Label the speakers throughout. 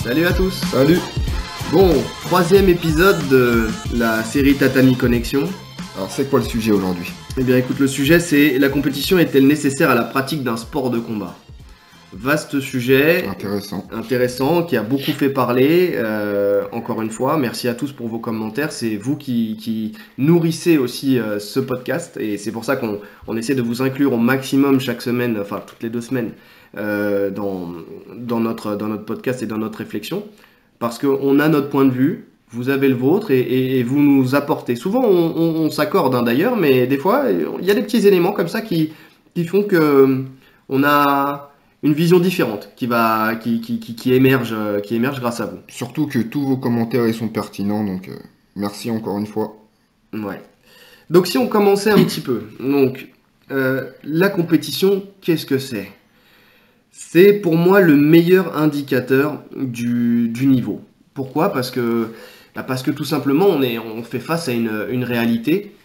Speaker 1: Salut à tous.
Speaker 2: Salut.
Speaker 1: Bon, troisième épisode de la série Tatami Connexion.
Speaker 2: Alors c'est quoi le sujet aujourd'hui?
Speaker 1: Eh bien écoute, le sujet c'est: la compétition est-elle nécessaire à la pratique d'un sport de combat? Vaste sujet, intéressant, qui a beaucoup fait parler. Encore une fois, merci à tous pour vos commentaires. C'est vous qui nourrissez aussi ce podcast, et c'est pour ça qu'on essaie de vous inclure au maximum chaque semaine, enfin toutes les 2 semaines, dans notre podcast et dans notre réflexion, parce qu'on a notre point de vue, vous avez le vôtre, et vous nous apportez. Souvent on s'accorde d'ailleurs, mais des fois il y a des petits éléments comme ça qui font que on a une vision différente qui émerge grâce à vous.
Speaker 2: Surtout que tous vos commentaires ils sont pertinents, donc merci encore une fois.
Speaker 1: Ouais. Donc si on commençait un petit peu, donc la compétition, qu'est-ce que c'est? C'est pour moi le meilleur indicateur du niveau. Pourquoi? Parce que tout simplement on fait face à une réalité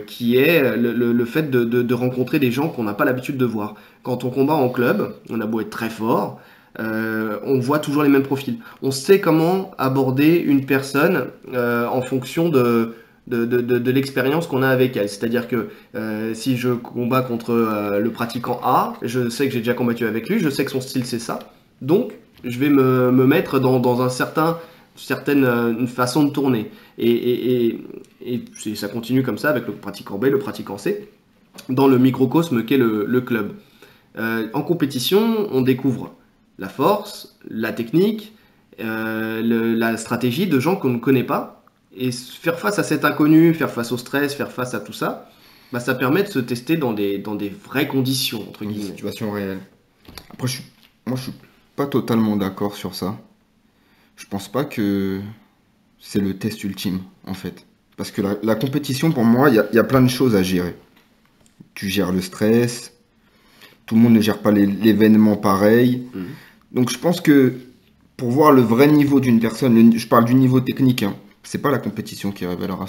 Speaker 1: qui est le fait de rencontrer des gens qu'on n'a pas l'habitude de voir. Quand on combat en club, on a beau être très fort, on voit toujours les mêmes profils. On sait comment aborder une personne en fonction de l'expérience qu'on a avec elle. C'est-à-dire que si je combats contre le pratiquant A, je sais que j'ai déjà combattu avec lui, je sais que son style c'est ça. Donc je vais me mettre dans un certaine façon de tourner. Et ça continue comme ça avec le pratiquant B, le pratiquant C, dans le microcosme qu'est le club. En compétition, on découvre la force, la technique, la stratégie de gens qu'on ne connaît pas. Et faire face à cet inconnu, faire face au stress, faire face à tout ça, ça permet de se tester dans des vraies conditions, entre guillemets.
Speaker 2: Une situation réelle. Après, moi je suis pas totalement d'accord sur ça. Je pense pas que c'est le test ultime, en fait. Parce que la compétition, pour moi, il y a plein de choses à gérer. Tu gères le stress, tout le monde ne gère pas l'événement pareil. Donc je pense que pour voir le vrai niveau d'une personne, je parle du niveau technique, hein, c'est pas la compétition qui révélera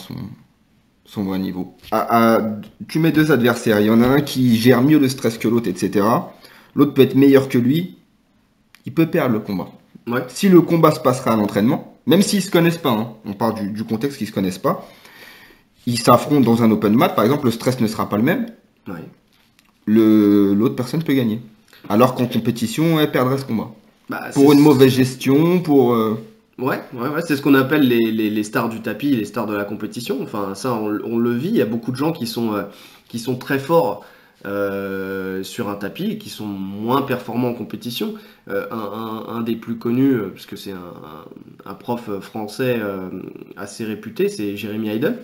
Speaker 2: son vrai niveau. Tu mets 2 adversaires, il y en a un qui gère mieux le stress que l'autre, etc. L'autre peut être meilleur que lui, il peut perdre le combat.
Speaker 1: Ouais.
Speaker 2: Si le combat se passera à l'entraînement, même s'ils se connaissent pas, hein, on parle du contexte qu'ils se connaissent pas, ils s'affrontent dans un open mat, par exemple, le stress ne sera pas le même.
Speaker 1: Ouais.
Speaker 2: L'autre personne peut gagner. Alors qu'en compétition, elle perdrait ce combat. Pour une mauvaise gestion, pour...
Speaker 1: Ouais, c'est ce qu'on appelle les stars du tapis, les stars de la compétition. Enfin, ça, on le vit. Il y a beaucoup de gens qui sont très forts sur un tapis et qui sont moins performants en compétition. Un des plus connus, parce que c'est un prof français assez réputé, c'est Jeremy Heidel,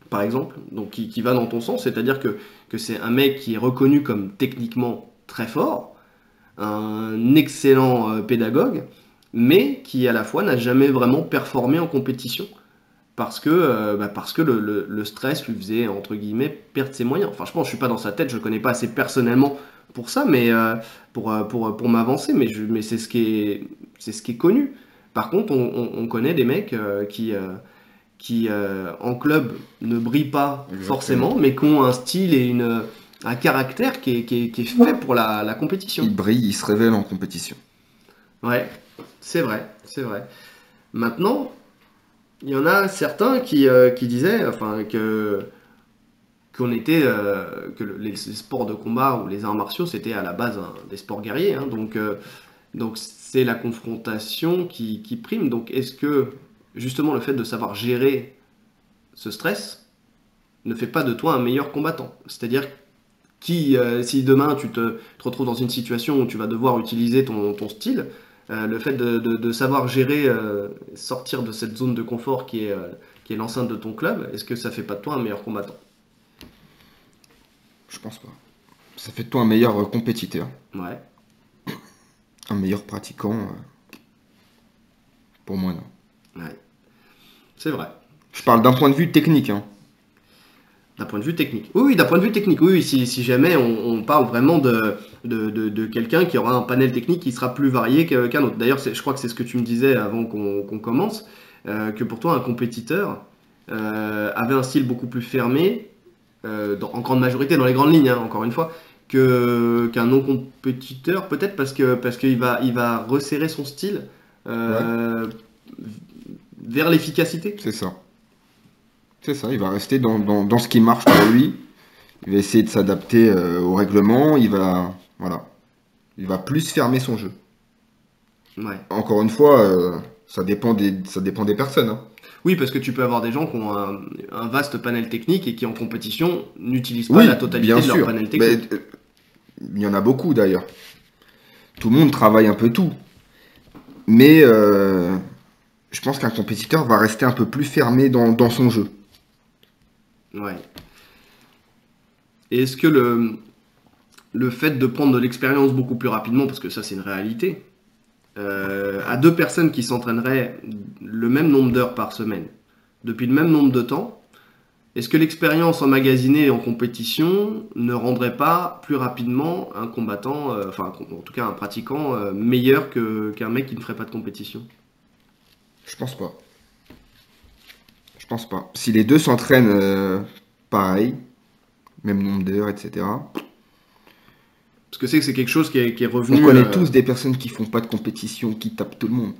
Speaker 1: par exemple, donc qui va dans ton sens, c'est-à-dire que c'est un mec qui est reconnu comme techniquement très fort, un excellent pédagogue, mais qui à la fois n'a jamais vraiment performé en compétition parce que le stress lui faisait, entre guillemets, perdre ses moyens. Enfin, je suis pas dans sa tête, je le connais pas assez personnellement pour ça, mais pour m'avancer, mais c'est ce qui est connu. Par contre, on connaît des mecs qui en club ne brillent pas forcément, mais qui ont un style et un caractère qui est fait pour la compétition.
Speaker 2: Ils brillent, ils se révèlent en compétition.
Speaker 1: Ouais, c'est vrai. Maintenant, il y en a certains qui disaient, enfin, que les sports de combat ou les arts martiaux, c'était à la base des sports guerriers, hein, donc c'est la confrontation qui prime. Donc est-ce que justement le fait de savoir gérer ce stress ne fait pas de toi un meilleur combattant? C'est-à-dire si demain tu te retrouves dans une situation où tu vas devoir utiliser ton style, le fait de savoir gérer, sortir de cette zone de confort qui est l'enceinte de ton club, est-ce que ça fait pas de toi un meilleur combattant?
Speaker 2: Je pense pas. Ça fait de toi un meilleur compétiteur.
Speaker 1: Ouais.
Speaker 2: Un meilleur pratiquant. Pour moi, non.
Speaker 1: Ouais. C'est vrai.
Speaker 2: Je parle d'un point de vue technique, hein.
Speaker 1: D'un point de vue technique. Oui, d'un point de vue technique. Oui, si jamais on parle vraiment de quelqu'un qui aura un panel technique qui sera plus varié qu'un autre. D'ailleurs, je crois que c'est ce que tu me disais avant qu'on commence, que pour toi, un compétiteur avait un style beaucoup plus fermé, en grande majorité, dans les grandes lignes, hein, encore une fois, qu'un non-compétiteur, peut-être parce qu'il va resserrer son style
Speaker 2: Ouais,
Speaker 1: euh, vers l'efficacité.
Speaker 2: c'est ça. C'est ça, il va rester dans ce qui marche pour lui. Il va essayer de s'adapter au règlement. Voilà, il va plus fermer son jeu.
Speaker 1: Ouais.
Speaker 2: Encore une fois, ça dépend des personnes, hein.
Speaker 1: Oui, parce que tu peux avoir des gens qui ont un vaste panel technique et qui en compétition n'utilisent pas la
Speaker 2: Oui,
Speaker 1: totalité
Speaker 2: bien
Speaker 1: de leur
Speaker 2: sûr.
Speaker 1: panel
Speaker 2: Mais,
Speaker 1: technique.
Speaker 2: il y en a beaucoup d'ailleurs. Tout le monde travaille un peu tout. Mais je pense qu'un compétiteur va rester un peu plus fermé dans son jeu.
Speaker 1: Ouais. Et est-ce que le fait de prendre de l'expérience beaucoup plus rapidement, parce que ça c'est une réalité, à deux personnes qui s'entraîneraient le même nombre d'heures par semaine, depuis le même nombre de temps, est-ce que l'expérience emmagasinée en compétition ne rendrait pas plus rapidement un combattant, enfin en tout cas un pratiquant, meilleur qu'un mec qui ne ferait pas de compétition?
Speaker 2: Je pense pas. Je pense pas. Si les deux s'entraînent pareil, même nombre d'heures, etc.
Speaker 1: Parce que c'est quelque chose qui est
Speaker 2: On
Speaker 1: revenu.
Speaker 2: connaît tous des personnes qui font pas de compétition, qui tapent tout le monde.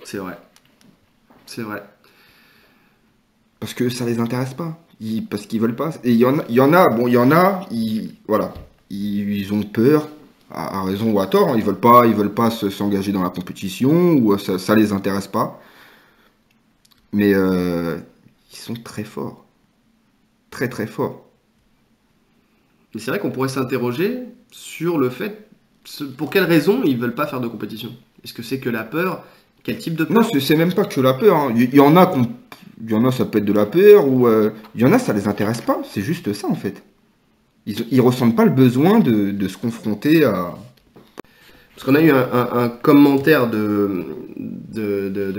Speaker 1: C'est vrai. C'est vrai.
Speaker 2: Parce que ça les intéresse pas. Parce qu'ils veulent pas. Et voilà. Ils ont peur, à raison ou à tort, hein. Ils veulent pas s'engager dans la compétition, ou ça les intéresse pas. Mais ils sont très forts. Très très forts.
Speaker 1: Mais c'est vrai qu'on pourrait s'interroger sur le fait, pour quelles raisons ils veulent pas faire de compétition. Est-ce que c'est que la peur? Quel type de
Speaker 2: Non,
Speaker 1: peur?
Speaker 2: c'est même pas que la peur, hein. Il y en a, ça peut être de la peur, ou il y en a, ça les intéresse pas. C'est juste ça, en fait. Ils ressentent pas le besoin de se confronter à.
Speaker 1: Parce qu'on a eu un commentaire de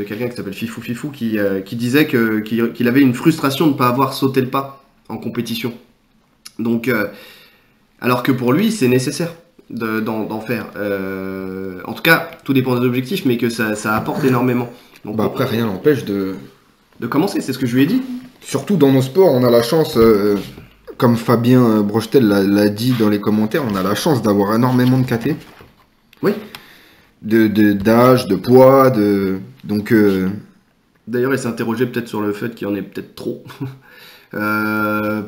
Speaker 1: quelqu'un qui s'appelle Fifou Fifou qui disait qu'il avait une frustration de ne pas avoir sauté le pas en compétition. Donc, alors que pour lui, c'est nécessaire d'en faire. En tout cas, tout dépend des objectifs, mais que ça apporte énormément. Donc,
Speaker 2: Bah après, rien n'empêche
Speaker 1: de commencer, c'est ce que je lui ai dit.
Speaker 2: Surtout dans nos sports, on a la chance, comme Fabien Brochetel l'a dit dans les commentaires, on a la chance d'avoir énormément de KT,
Speaker 1: Oui.
Speaker 2: d'âge, de poids, donc
Speaker 1: D'ailleurs, il s'est interrogé peut-être sur le fait qu'il y en ait peut-être trop.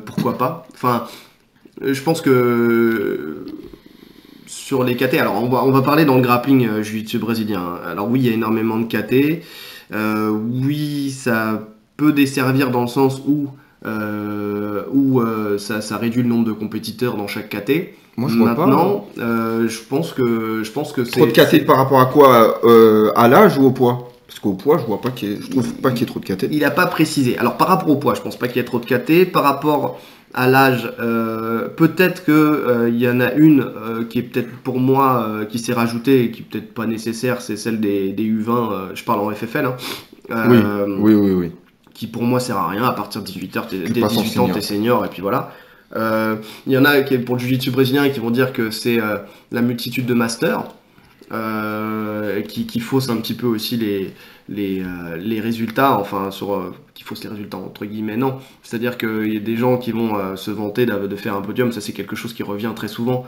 Speaker 1: Pourquoi pas? Enfin, je pense que sur les KT, alors on va parler dans le grappling jiu-jitsu brésilien, hein. Alors oui, il y a énormément de KT. Oui, ça peut desservir dans le sens où ça réduit le nombre de compétiteurs dans chaque KT.
Speaker 2: moi je vois pas
Speaker 1: Maintenant, je pense que
Speaker 2: trop de KT par rapport à quoi, à l'âge ou au poids? Parce qu'au poids, je trouve pas qu'il y ait trop de KT.
Speaker 1: il n'a pas précisé. Alors par rapport au poids, je pense pas qu'il y ait trop de KT. Par rapport à l'âge, peut-être que il y en a une qui est peut-être pour moi qui s'est rajoutée et qui est peut-être pas nécessaire, c'est celle des U20. Je parle en FFL, hein,
Speaker 2: Oui,
Speaker 1: euh,
Speaker 2: oui.
Speaker 1: qui pour moi sert à rien. À partir de 18h,
Speaker 2: Tu
Speaker 1: dès
Speaker 2: passes en
Speaker 1: 18 ans,
Speaker 2: senior.
Speaker 1: t'es senior et puis voilà. Il y en a qui pour le jiu-jitsu brésilien qui vont dire que c'est la multitude de masters. Qui fausse un petit peu aussi les résultats, enfin qui fausse les résultats entre guillemets, non. C'est-à-dire qu'il y a des gens qui vont se vanter de faire un podium, ça c'est quelque chose qui revient très souvent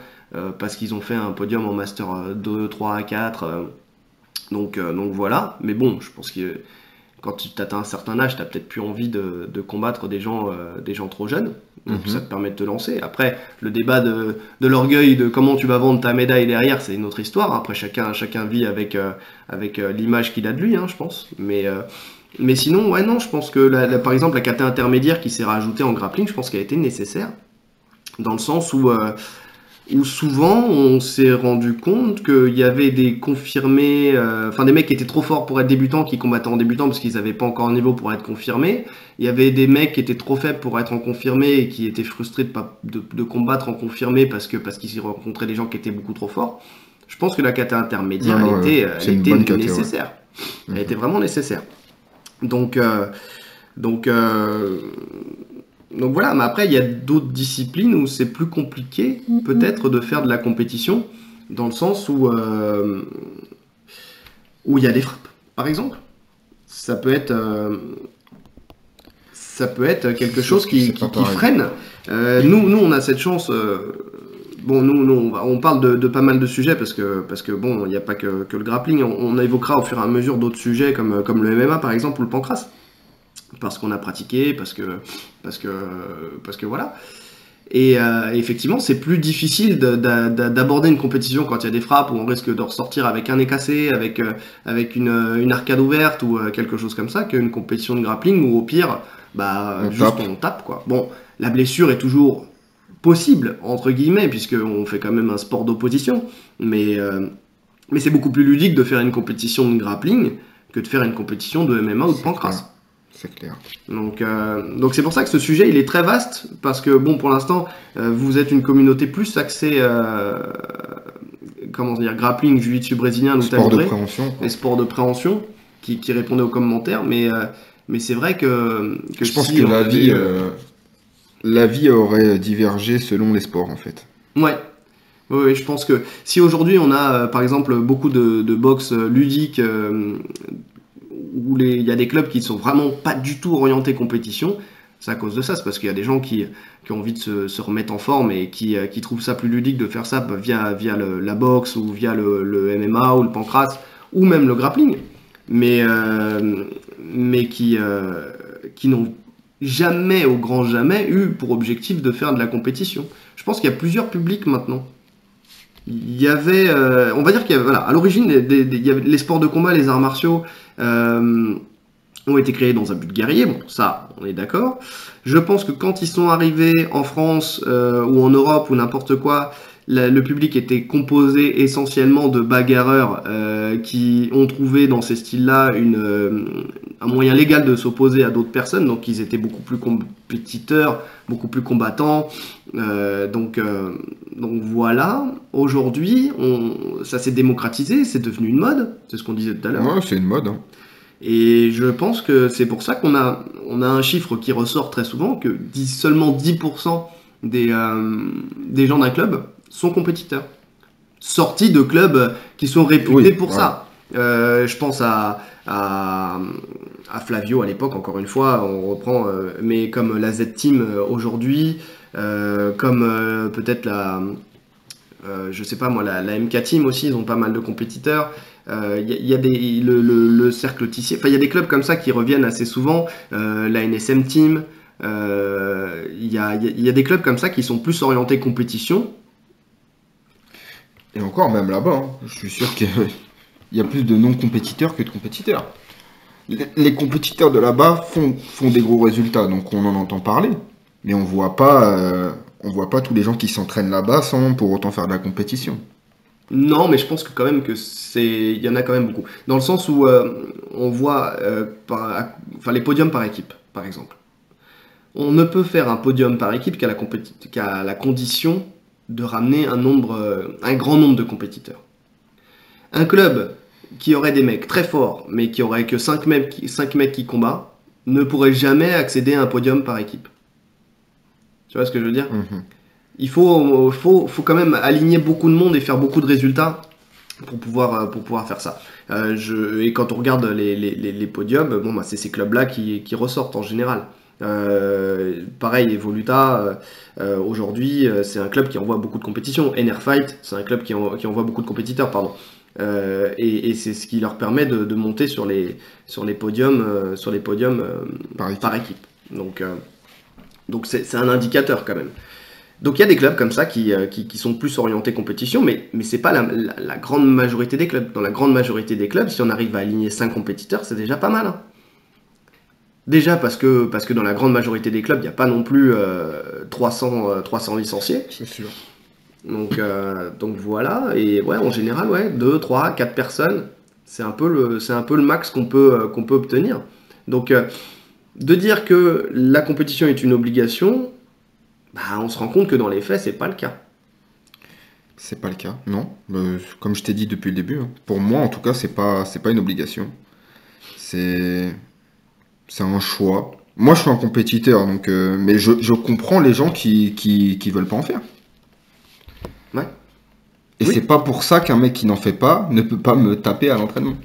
Speaker 1: parce qu'ils ont fait un podium en Master 2, 3, 4. Donc voilà, mais bon, je pense que quand tu atteins un certain âge, tu n'as peut-être plus envie de combattre des gens trop jeunes. Donc ça te permet de te lancer. Après, le débat de l'orgueil, de comment tu vas vendre ta médaille derrière, c'est une autre histoire. Après, chacun vit avec l'image qu'il a de lui, hein, je pense. Mais sinon, ouais, non, je pense que par exemple, la KT intermédiaire qui s'est rajoutée en grappling, je pense qu'elle a été nécessaire. Dans le sens où souvent on s'est rendu compte qu'il y avait des confirmés, enfin des mecs qui étaient trop forts pour être débutants, qui combattaient en débutant parce qu'ils n'avaient pas encore un niveau pour être confirmés. Il y avait des mecs qui étaient trop faibles pour être en confirmé et qui étaient frustrés de combattre en confirmé parce qu'ils rencontraient des gens qui étaient beaucoup trop forts. Je pense que la kata intermédiaire,
Speaker 2: Non, non, c'est une bonne KT, ouais.
Speaker 1: nécessaire. Elle était vraiment nécessaire. Donc, euh, donc, euh, donc voilà, mais après il y a d'autres disciplines où c'est plus compliqué peut-être de faire de la compétition, dans le sens où il y a des frappes, par exemple. Ça peut être, euh, ça peut être quelque chose
Speaker 2: C'est pas
Speaker 1: qui
Speaker 2: pareil.
Speaker 1: freine. Nous, on a cette chance bon, nous on parle de pas mal de sujets parce que bon, il n'y a pas que le grappling. On évoquera au fur et à mesure d'autres sujets comme le MMA par exemple ou le pancrace. Parce qu'on a pratiqué, parce que voilà. Et effectivement, c'est plus difficile d'aborder une compétition quand il y a des frappes où on risque de ressortir avec un nez cassé, avec une arcade ouverte ou quelque chose comme ça, qu'une compétition de grappling où au pire, on tape quoi. Bon, la blessure est toujours possible entre guillemets puisqu'on fait quand même un sport d'opposition, mais c'est beaucoup plus ludique de faire une compétition de grappling que de faire une compétition de MMA ou de pancrace.
Speaker 2: C'est clair.
Speaker 1: Donc c'est pour ça que ce sujet il est très vaste parce que bon pour l'instant vous êtes une communauté plus axée comment dire grappling, jiu-jitsu brésilien, lutte libre et sport de préhension qui répondait aux commentaires mais c'est vrai que
Speaker 2: je pense que la vie aurait divergé selon les sports en fait.
Speaker 1: Ouais. Oui, je pense que si aujourd'hui on a par exemple beaucoup de boxe ludique où il y a des clubs qui sont vraiment pas du tout orientés compétition, c'est à cause de ça, c'est parce qu'il y a des gens qui ont envie de se remettre en forme et qui trouvent ça plus ludique de faire ça via la boxe ou via le MMA ou le pancrace ou même le grappling, mais qui n'ont jamais, au grand jamais, eu pour objectif de faire de la compétition. Je pense qu'il y a plusieurs publics maintenant. Il y avait, on va dire qu'il y avait, voilà, à l'origine, il y avait les sports de combat, les arts martiaux ont été créés dans un but guerrier. Bon, ça, on est d'accord. Je pense que quand ils sont arrivés en France ou en Europe ou n'importe quoi, le public était composé essentiellement de bagarreurs qui ont trouvé dans ces styles-là un moyen légal de s'opposer à d'autres personnes. Donc, ils étaient beaucoup plus compétiteurs, beaucoup plus combattants. Donc voilà, aujourd'hui, ça s'est démocratisé, c'est devenu une mode, c'est ce qu'on disait tout à l'heure.
Speaker 2: Ouais, c'est une mode. Hein.
Speaker 1: Et je pense que c'est pour ça qu'on a un chiffre qui ressort très souvent, que seulement 10% des gens d'un club sont compétiteurs. Sortis de clubs qui sont réputés pour ça. Je pense à Flavio à l'époque, encore une fois, on reprend, mais comme la Z-Team aujourd'hui, comme peut-être je sais pas moi, la MK Team aussi, ils ont pas mal de compétiteurs. Y a le cercle Tissier, enfin il y a des clubs comme ça qui reviennent assez souvent, la NSM Team, y a des clubs comme ça qui sont plus orientés compétition.
Speaker 2: Et encore même là-bas, hein, je suis sûr qu'il y a plus de non-compétiteurs que de compétiteurs. Les compétiteurs de là-bas font des gros résultats, donc on en entend parler, mais on voit pas tous les gens qui s'entraînent là-bas sans pour autant faire de la compétition.
Speaker 1: Non, mais je pense que quand même il y en a quand même beaucoup. Dans le sens où on voit les podiums par équipe, par exemple. On ne peut faire un podium par équipe qu'à la condition de ramener un grand nombre de compétiteurs. Un club qui aurait des mecs très forts, mais qui aurait que 5 mecs qui combattent, ne pourrait jamais accéder à un podium par équipe. Tu vois ce que je veux dire ? Il faut quand même aligner beaucoup de monde et faire beaucoup de résultats pour pouvoir faire ça. Et quand on regarde les podiums, c'est ces clubs-là qui ressortent en général. Pareil, Evoluta, aujourd'hui, c'est un club qui envoie beaucoup de compétitions. NR Fight, c'est un club qui envoie beaucoup de compétiteurs, pardon. Et c'est ce qui leur permet de monter sur les podiums, par équipe. Donc c'est un indicateur quand même. Donc il y a des clubs comme ça qui sont plus orientés compétition, mais c'est pas la grande majorité des clubs. Dans la grande majorité des clubs, si on arrive à aligner 5 compétiteurs, c'est déjà pas mal. Hein. Déjà parce que dans la grande majorité des clubs, il n'y a pas non plus 300 licenciés.
Speaker 2: C'est sûr.
Speaker 1: Donc voilà, et ouais, en général, 2, 3, 4 personnes, c'est un peu le max qu'on peut obtenir. Donc de dire que la compétition est une obligation, on se rend compte que dans les faits, c'est pas le cas.
Speaker 2: C'est pas le cas, non. Comme je t'ai dit depuis le début, hein. Pour moi en tout cas, c'est pas une obligation. C'est un choix. Moi je suis un compétiteur, donc mais je comprends les gens qui veulent pas en faire.
Speaker 1: Ouais.
Speaker 2: Et oui. C'est pas pour ça qu'un mec qui n'en fait pas ne peut pas me taper à l'entraînement.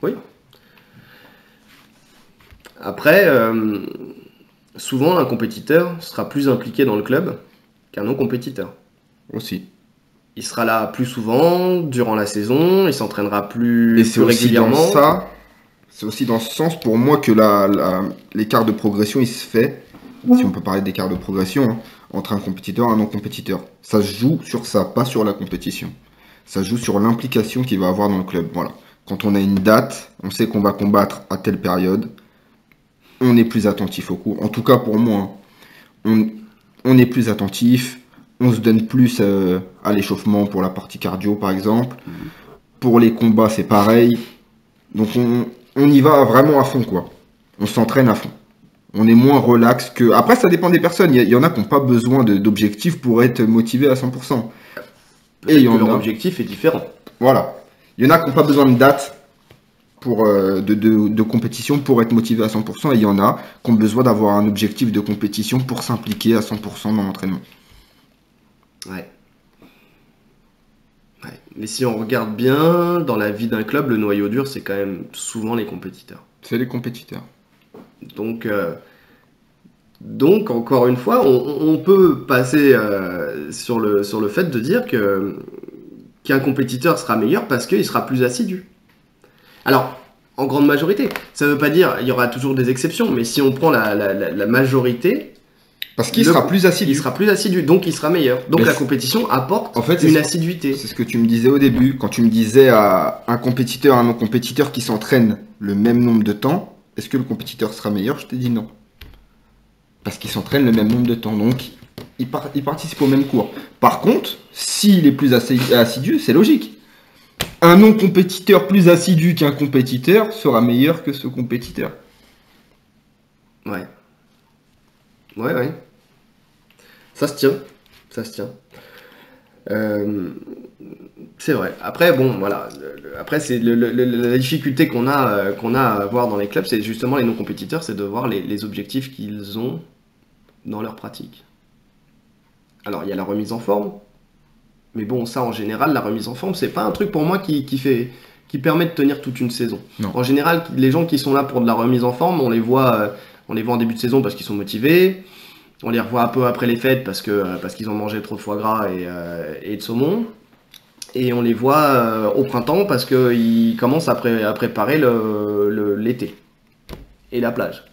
Speaker 1: Oui. Après, souvent un compétiteur sera plus impliqué dans le club qu'un non-compétiteur.
Speaker 2: Aussi.
Speaker 1: Il sera là plus souvent durant la saison, il s'entraînera
Speaker 2: Et
Speaker 1: plus
Speaker 2: c'est aussi
Speaker 1: régulièrement.
Speaker 2: dans ça, c'est aussi dans ce sens pour moi que l'écart de progression il se fait, si on peut parler d'écart de progression, hein, entre un compétiteur et un non-compétiteur. Ça se joue sur ça, pas sur la compétition. Ça se joue sur l'implication qu'il va avoir dans le club. Voilà. Quand on a une date, on sait qu'on va combattre à telle période, on est plus attentif au cours. En tout cas pour moi, hein. On est plus attentif, on se donne plus à l'échauffement pour la partie cardio par exemple. Pour les combats c'est pareil. Donc on y va vraiment à fond quoi. On s'entraîne à fond. On est moins relax que... Après ça dépend des personnes. Il y en a qui n'ont pas besoin d'objectifs pour être motivés à 100%. Et il y
Speaker 1: Que
Speaker 2: en
Speaker 1: leur
Speaker 2: a...
Speaker 1: objectif est différent.
Speaker 2: Voilà. Il y en a qui n'ont pas besoin de date pour, de compétition pour être motivés à 100%. Et il y en a qui ont besoin d'avoir un objectif de compétition pour s'impliquer à 100% dans l'entraînement.
Speaker 1: Ouais. Ouais. Mais si on regarde bien, dans la vie d'un club, le noyau dur, c'est quand même souvent les compétiteurs.
Speaker 2: C'est les compétiteurs.
Speaker 1: Donc, encore une fois, on peut passer sur le fait de dire qu'un compétiteur sera meilleur parce qu'il sera plus assidu. Alors, en grande majorité, ça ne veut pas dire il y aura toujours des exceptions, mais si on prend la majorité,
Speaker 2: Parce qu'il sera plus assidu.
Speaker 1: il sera plus assidu, donc il sera meilleur. Donc
Speaker 2: Mais
Speaker 1: la
Speaker 2: c'est-
Speaker 1: compétition apporte
Speaker 2: En fait, c'est
Speaker 1: une
Speaker 2: ce-
Speaker 1: assiduité.
Speaker 2: C'est ce que tu me disais au début, quand tu me disais à un compétiteur, un non-compétiteur qui s'entraîne le même nombre de temps, est-ce que le compétiteur sera meilleur? Je t'ai dit non. Parce qu'il s'entraîne le même nombre de temps, donc il participe au même cours. Par contre, s'il est plus assidu, c'est logique. Un non-compétiteur plus assidu qu'un compétiteur sera meilleur que ce compétiteur.
Speaker 1: Ouais. Ouais. Ça se tient. Ça se tient. Euh, c'est vrai. Après, bon, voilà. Après, c'est la difficulté qu'on a à voir dans les clubs, c'est justement les non-compétiteurs, c'est de voir les objectifs qu'ils ont dans leur pratique. Alors, il y a la remise en forme, mais bon, ça, en général, la remise en forme, c'est pas un truc pour moi qui permet de tenir toute une saison.
Speaker 2: Non.
Speaker 1: En général, les gens qui sont là pour de la remise en forme, on les voit en début de saison parce qu'ils sont motivés. On les revoit un peu après les fêtes parce qu'ils ont mangé trop de foie gras et de saumon. Et on les voit au printemps parce qu'ils commencent à préparer l'été et la plage.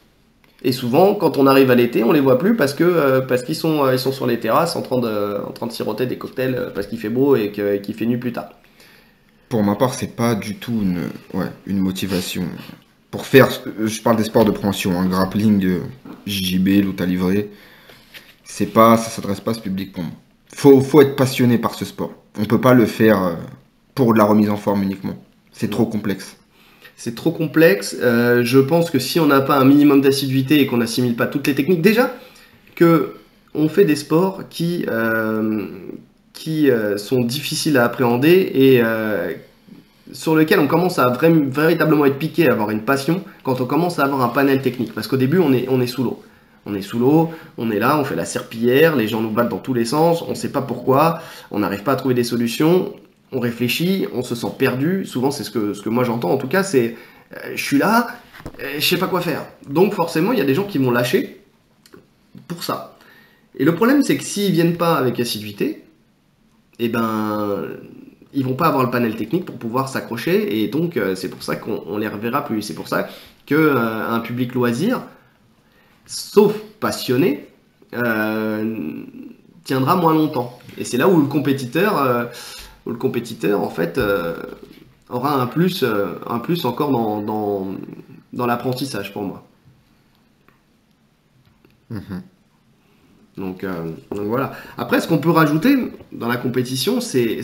Speaker 1: Et souvent, quand on arrive à l'été, on les voit plus parce qu'ils sont sur les terrasses en train de siroter des cocktails parce qu'il fait beau et qu'il fait nuit plus tard.
Speaker 2: Pour ma part, c'est pas du tout une motivation. Pour faire, je parle des sports de préhension, hein, grappling, JJB, lutte à livrer. Ça s'adresse pas à ce public pour moi. Faut être passionné par ce sport. On peut pas le faire pour de la remise en forme uniquement. C'est trop complexe.
Speaker 1: C'est trop complexe. Je pense que si on n'a pas un minimum d'assiduité et qu'on n'assimile pas toutes les techniques, déjà que on fait des sports qui sont difficiles à appréhender et sur lesquels on commence à véritablement être piqué, à avoir une passion quand on commence à avoir un panel technique. Parce qu'au début, on est sous l'eau. On est sous l'eau, on est là, on fait la serpillière, les gens nous battent dans tous les sens, on ne sait pas pourquoi, on n'arrive pas à trouver des solutions, on réfléchit, on se sent perdu. Souvent, c'est ce que moi j'entends en tout cas, c'est je suis là, je sais pas quoi faire. Donc forcément, il y a des gens qui vont lâcher pour ça. Et le problème, c'est que s'ils viennent pas avec assiduité, eh ben, ils vont pas avoir le panel technique pour pouvoir s'accrocher, et donc c'est pour ça qu'on les reverra plus. C'est pour ça que un public loisir, sauf passionné, tiendra moins longtemps. Et c'est là où le compétiteur en fait, aura un plus encore dans l'apprentissage pour moi. Donc voilà. Après, ce qu'on peut rajouter dans la compétition, c'est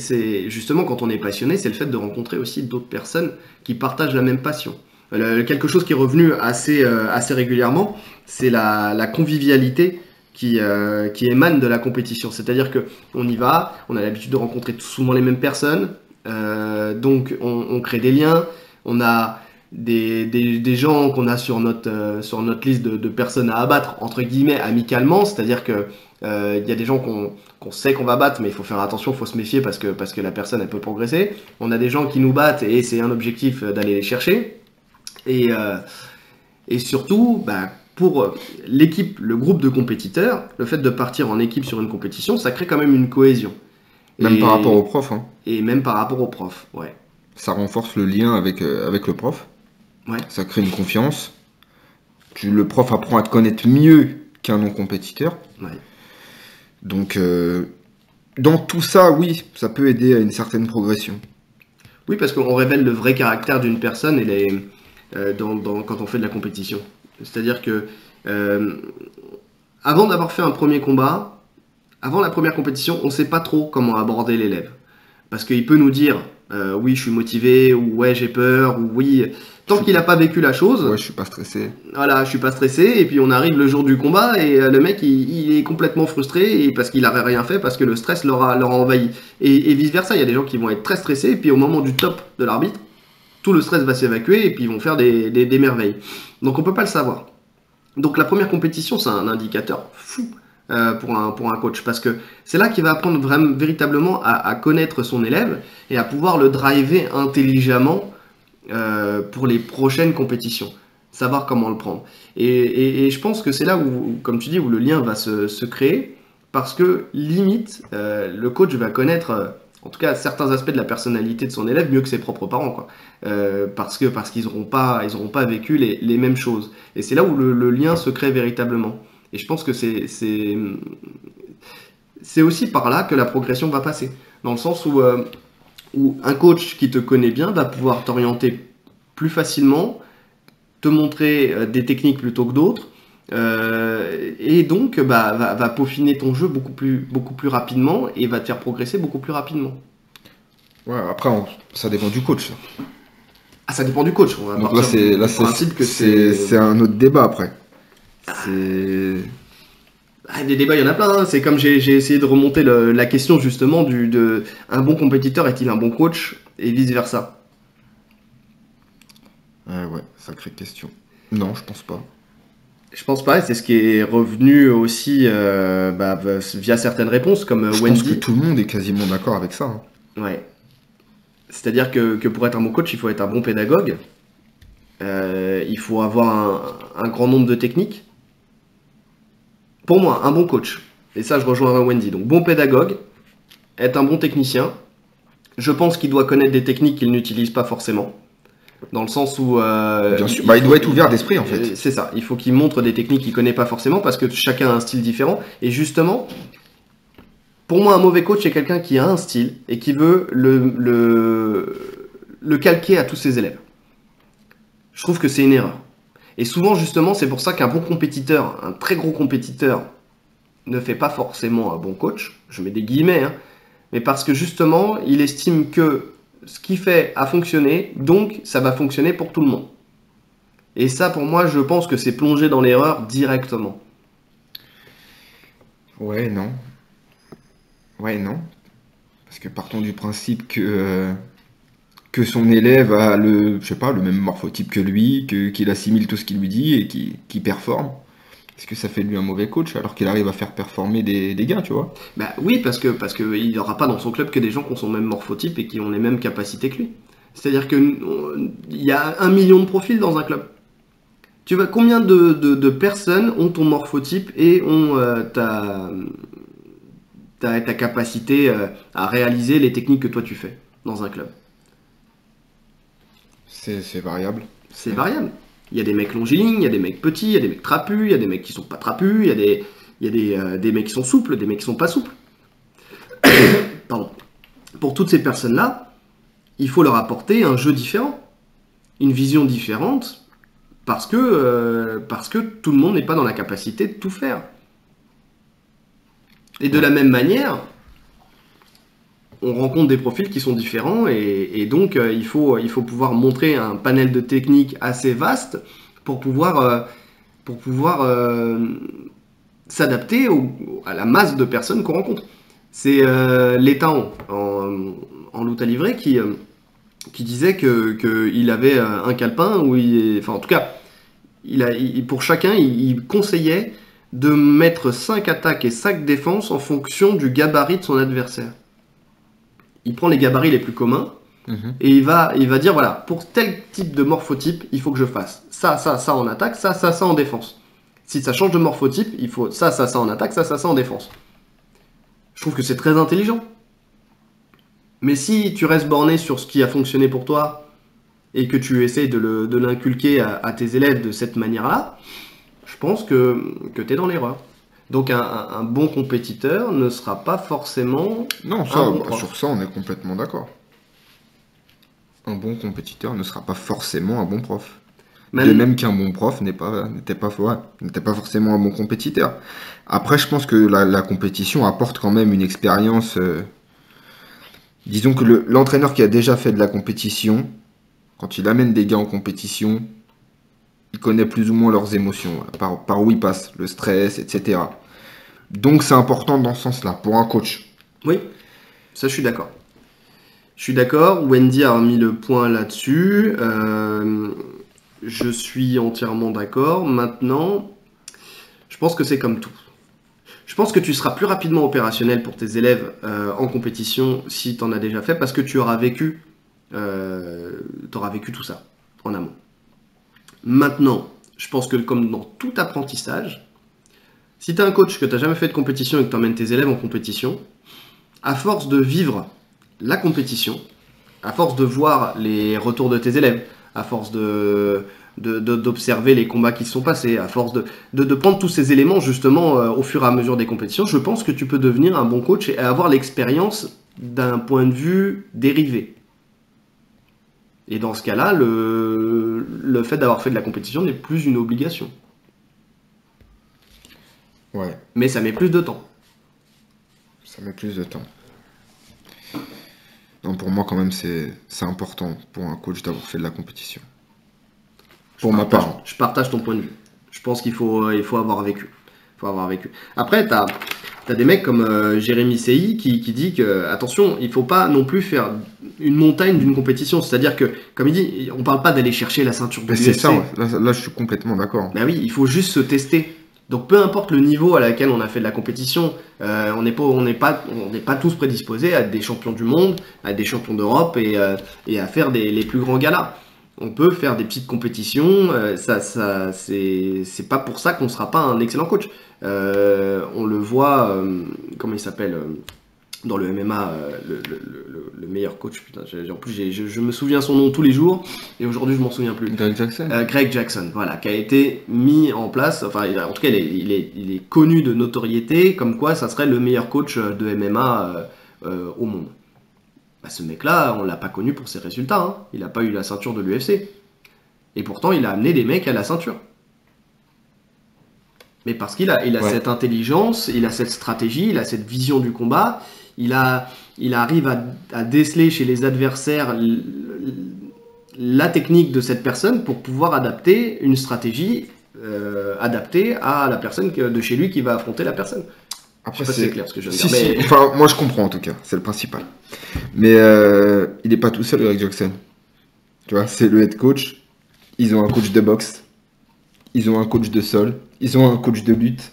Speaker 1: justement quand on est passionné, c'est le fait de rencontrer aussi d'autres personnes qui partagent la même passion. Quelque chose qui est revenu assez régulièrement, c'est la convivialité qui émane de la compétition. C'est-à-dire que on y va, on a l'habitude de rencontrer souvent les mêmes personnes, donc on crée des liens, on a des gens qu'on a sur notre liste de personnes à abattre, entre guillemets, amicalement, c'est-à-dire que il y a des gens qu'on sait qu'on va battre, mais il faut faire attention, il faut se méfier parce que la personne elle peut progresser. On a des gens qui nous battent et c'est un objectif d'aller les chercher. Et surtout, pour l'équipe, le groupe de compétiteurs, le fait de partir en équipe sur une compétition, ça crée quand même une cohésion.
Speaker 2: Même
Speaker 1: Et-
Speaker 2: par rapport au prof, hein.
Speaker 1: Et même par rapport au prof, ouais.
Speaker 2: Ça renforce le lien avec le prof.
Speaker 1: Ouais.
Speaker 2: Ça crée une confiance. Le prof apprend à te connaître mieux qu'un non-compétiteur.
Speaker 1: Ouais.
Speaker 2: Donc, dans tout ça, oui, ça peut aider à une certaine progression.
Speaker 1: Oui, parce qu'on révèle le vrai caractère d'une personne quand on fait de la compétition. C'est-à-dire que euh, avant d'avoir fait un premier combat, avant la première compétition, on ne sait pas trop comment aborder l'élève. Parce qu'il peut nous dire oui, je suis motivé, ou ouais, j'ai peur, ou oui. Tant qu'il n'a pas vécu la chose,
Speaker 2: Ouais, je suis pas stressé.
Speaker 1: voilà, je suis pas stressé, et puis on arrive le jour du combat, et le mec, il est complètement frustré, et parce qu'il n'aurait rien fait, parce que le stress leur a envahi. Et vice-versa, il y a des gens qui vont être très stressés, et puis au moment du top de l'arbitre, tout le stress va s'évacuer, et puis ils vont faire des merveilles. Donc on peut pas le savoir. Donc la première compétition, c'est un indicateur fou pour un coach, parce que c'est là qu'il va apprendre vraiment, véritablement à connaître son élève, et à pouvoir le driver intelligemment pour les prochaines compétitions, savoir comment le prendre. Et je pense que c'est là où, comme tu dis, où le lien va se créer, parce que limite, le coach va connaître, en tout cas, certains aspects de la personnalité de son élève mieux que ses propres parents, quoi. Parce qu'ils n'auront pas vécu les mêmes choses. Et c'est là où le lien se crée véritablement. Et je pense que c'est aussi par là que la progression va passer. Dans le sens où un coach qui te connaît bien va pouvoir t'orienter plus facilement, te montrer des techniques plutôt que d'autres, et donc va peaufiner ton jeu beaucoup plus rapidement et va te faire progresser beaucoup plus rapidement.
Speaker 2: Ouais, après, ça dépend du coach, ça.
Speaker 1: Ah, ça dépend du coach. On va
Speaker 2: Donc
Speaker 1: partir du principe que
Speaker 2: c'est un autre débat après. C'est.
Speaker 1: Ah, des débats, il y en a plein, hein. C'est comme j'ai essayé de remonter la question justement un bon compétiteur est-il un bon coach et vice versa.
Speaker 2: Ouais, sacrée question. Non, je pense pas.
Speaker 1: Je pense pas, et c'est ce qui est revenu aussi via certaines réponses, comme
Speaker 2: Je pense que
Speaker 1: Wendy.
Speaker 2: tout le monde est quasiment d'accord avec ça, hein.
Speaker 1: Ouais. C'est-à-dire que pour être un bon coach, il faut être un bon pédagogue. Il faut avoir un grand nombre de techniques. Pour moi, un bon coach, et ça je rejoins Wendy, donc bon pédagogue, être un bon technicien. Je pense qu'il doit connaître des techniques qu'il n'utilise pas forcément. Dans le sens où...
Speaker 2: Bien sûr. Il doit être ouvert d'esprit, en fait.
Speaker 1: C'est ça, il faut qu'il montre des techniques qu'il connaît pas forcément, parce que chacun a un style différent. Et justement, pour moi, un mauvais coach, c'est quelqu'un qui a un style et qui veut le calquer à tous ses élèves. Je trouve que c'est une erreur. Et souvent, justement, c'est pour ça qu'un bon compétiteur, un très gros compétiteur, ne fait pas forcément un bon coach. Je mets des guillemets, hein, mais parce que justement, il estime que ce qu'il fait a fonctionné, donc ça va fonctionner pour tout le monde. Et ça, pour moi, je pense que c'est plonger dans l'erreur directement.
Speaker 2: Ouais, non. Ouais, non. Parce que partons du principe que son élève a je sais pas, le même morphotype que lui, qu'il assimile tout ce qu'il lui dit et qui performe. Est-ce que ça fait de lui un mauvais coach alors qu'il arrive à faire performer des gars, tu vois?
Speaker 1: Bah oui, parce que il n'y aura pas dans son club que des gens qui ont son même morphotype et qui ont les mêmes capacités que lui. C'est-à-dire que il y a 1 million de profils dans un club. Tu vois combien de personnes ont ton morphotype et ont ta capacité à réaliser les techniques que toi tu fais dans un club.
Speaker 2: C'est variable.
Speaker 1: C'est variable. Il y a des mecs longilignes, il y a des mecs petits, il y a des mecs trapus, il y a des mecs qui sont pas trapus, il y a des mecs qui sont souples, des mecs qui sont pas souples. Pardon. Pour toutes ces personnes-là, il faut leur apporter un jeu différent, une vision différente, parce que tout le monde n'est pas dans la capacité de tout faire. Et de la même manière, on rencontre des profils qui sont différents et donc il faut pouvoir montrer un panel de techniques assez vaste pour pouvoir s'adapter à la masse de personnes qu'on rencontre. C'est Létang en lutte à livrer qui disait qu'il avait un calepin où enfin en tout cas pour chacun il conseillait de mettre 5 attaques et 5 défenses en fonction du gabarit de son adversaire. Il prend les gabarits les plus communs et il va dire voilà, pour tel type de morphotype, il faut que je fasse ça en attaque, ça en défense. Si ça change de morphotype, il faut ça en attaque, ça en défense. Je trouve que c'est très intelligent. Mais si tu restes borné sur ce qui a fonctionné pour toi et que tu essayes de l'inculquer à tes élèves de cette manière-là, je pense que tu es dans l'erreur. Donc un bon compétiteur ne sera pas forcément
Speaker 2: Non,
Speaker 1: un
Speaker 2: ça,
Speaker 1: bon prof.
Speaker 2: sur ça, on est complètement d'accord. Un bon compétiteur ne sera pas forcément un bon prof. De
Speaker 1: Man-
Speaker 2: même qu'un bon prof n'était pas forcément un bon compétiteur. Après, je pense que la compétition apporte quand même une expérience. Disons que l'entraîneur qui a déjà fait de la compétition, quand il amène des gars en compétition, il connaît plus ou moins leurs émotions, voilà, par où ils passent, le stress, etc. Donc c'est important dans ce sens-là, pour un coach.
Speaker 1: Oui, ça je suis d'accord. Je suis d'accord, Wendy a mis le point là-dessus. Je suis entièrement d'accord. Maintenant, je pense que c'est comme tout. Je pense que tu seras plus rapidement opérationnel pour tes élèves en compétition si tu en as déjà fait parce que t'auras vécu tout ça en amont. Maintenant, je pense que comme dans tout apprentissage, si tu as un coach que tu n'as jamais fait de compétition et que tu emmènes tes élèves en compétition, à force de vivre la compétition, à force de voir les retours de tes élèves, à force d'observer les combats qui se sont passés, à force de prendre tous ces éléments justement au fur et à mesure des compétitions, je pense que tu peux devenir un bon coach et avoir l'expérience d'un point de vue dérivé. Et dans ce cas-là, le fait d'avoir fait de la compétition n'est plus une obligation.
Speaker 2: Ouais,
Speaker 1: Mais ça met plus de temps.
Speaker 2: ça met plus de temps. Non, pour moi, quand même, c'est important pour un coach d'avoir fait de la compétition. Pour ma part.
Speaker 1: Je partage ton point de vue. Je pense qu'il faut avoir vécu. Après, tu as des mecs comme Jérémy Seyi qui dit que, attention, il ne faut pas non plus faire une montagne d'une compétition. C'est-à-dire que, comme il dit, on ne parle pas d'aller chercher la ceinture de
Speaker 2: Mais
Speaker 1: l'UFC.
Speaker 2: c'est ça, ouais. Là, je suis complètement d'accord.
Speaker 1: Ben oui, il faut juste se tester. Donc peu importe le niveau à laquelle on a fait de la compétition, on n'est pas tous prédisposés à être des champions du monde, à être des champions d'Europe et à faire les plus grands galas. On peut faire des petites compétitions, c'est pas pour ça qu'on ne sera pas un excellent coach. On le voit, comment il s'appelle dans le MMA, le meilleur coach, putain, en plus je me souviens son nom tous les jours, et aujourd'hui je m'en souviens plus.
Speaker 2: Greg Jackson.
Speaker 1: Greg Jackson, voilà, qui a été mis en place, enfin en tout cas il est connu de notoriété, comme quoi ça serait le meilleur coach de MMA au monde. Bah, ce mec-là, on l'a pas connu pour ses résultats, hein. Il n'a pas eu la ceinture de l'UFC. Et pourtant il a amené des mecs à la ceinture. Mais parce qu'il a
Speaker 2: Ouais.
Speaker 1: cette intelligence, il a cette stratégie, il a cette vision du combat, il arrive à déceler chez les adversaires la technique de cette personne pour pouvoir adapter une stratégie adaptée à la personne de chez lui qui va affronter la personne.
Speaker 2: Après,
Speaker 1: Je sais pas si c'est clair ce que je viens de
Speaker 2: Si,
Speaker 1: dire.
Speaker 2: si. Enfin, moi, je comprends en tout cas. C'est le principal. Mais il n'est pas tout seul, Greg Jackson. Tu vois, c'est le head coach. Ils ont un coach de boxe. Ils ont un coach de sol. Ils ont un coach de lutte.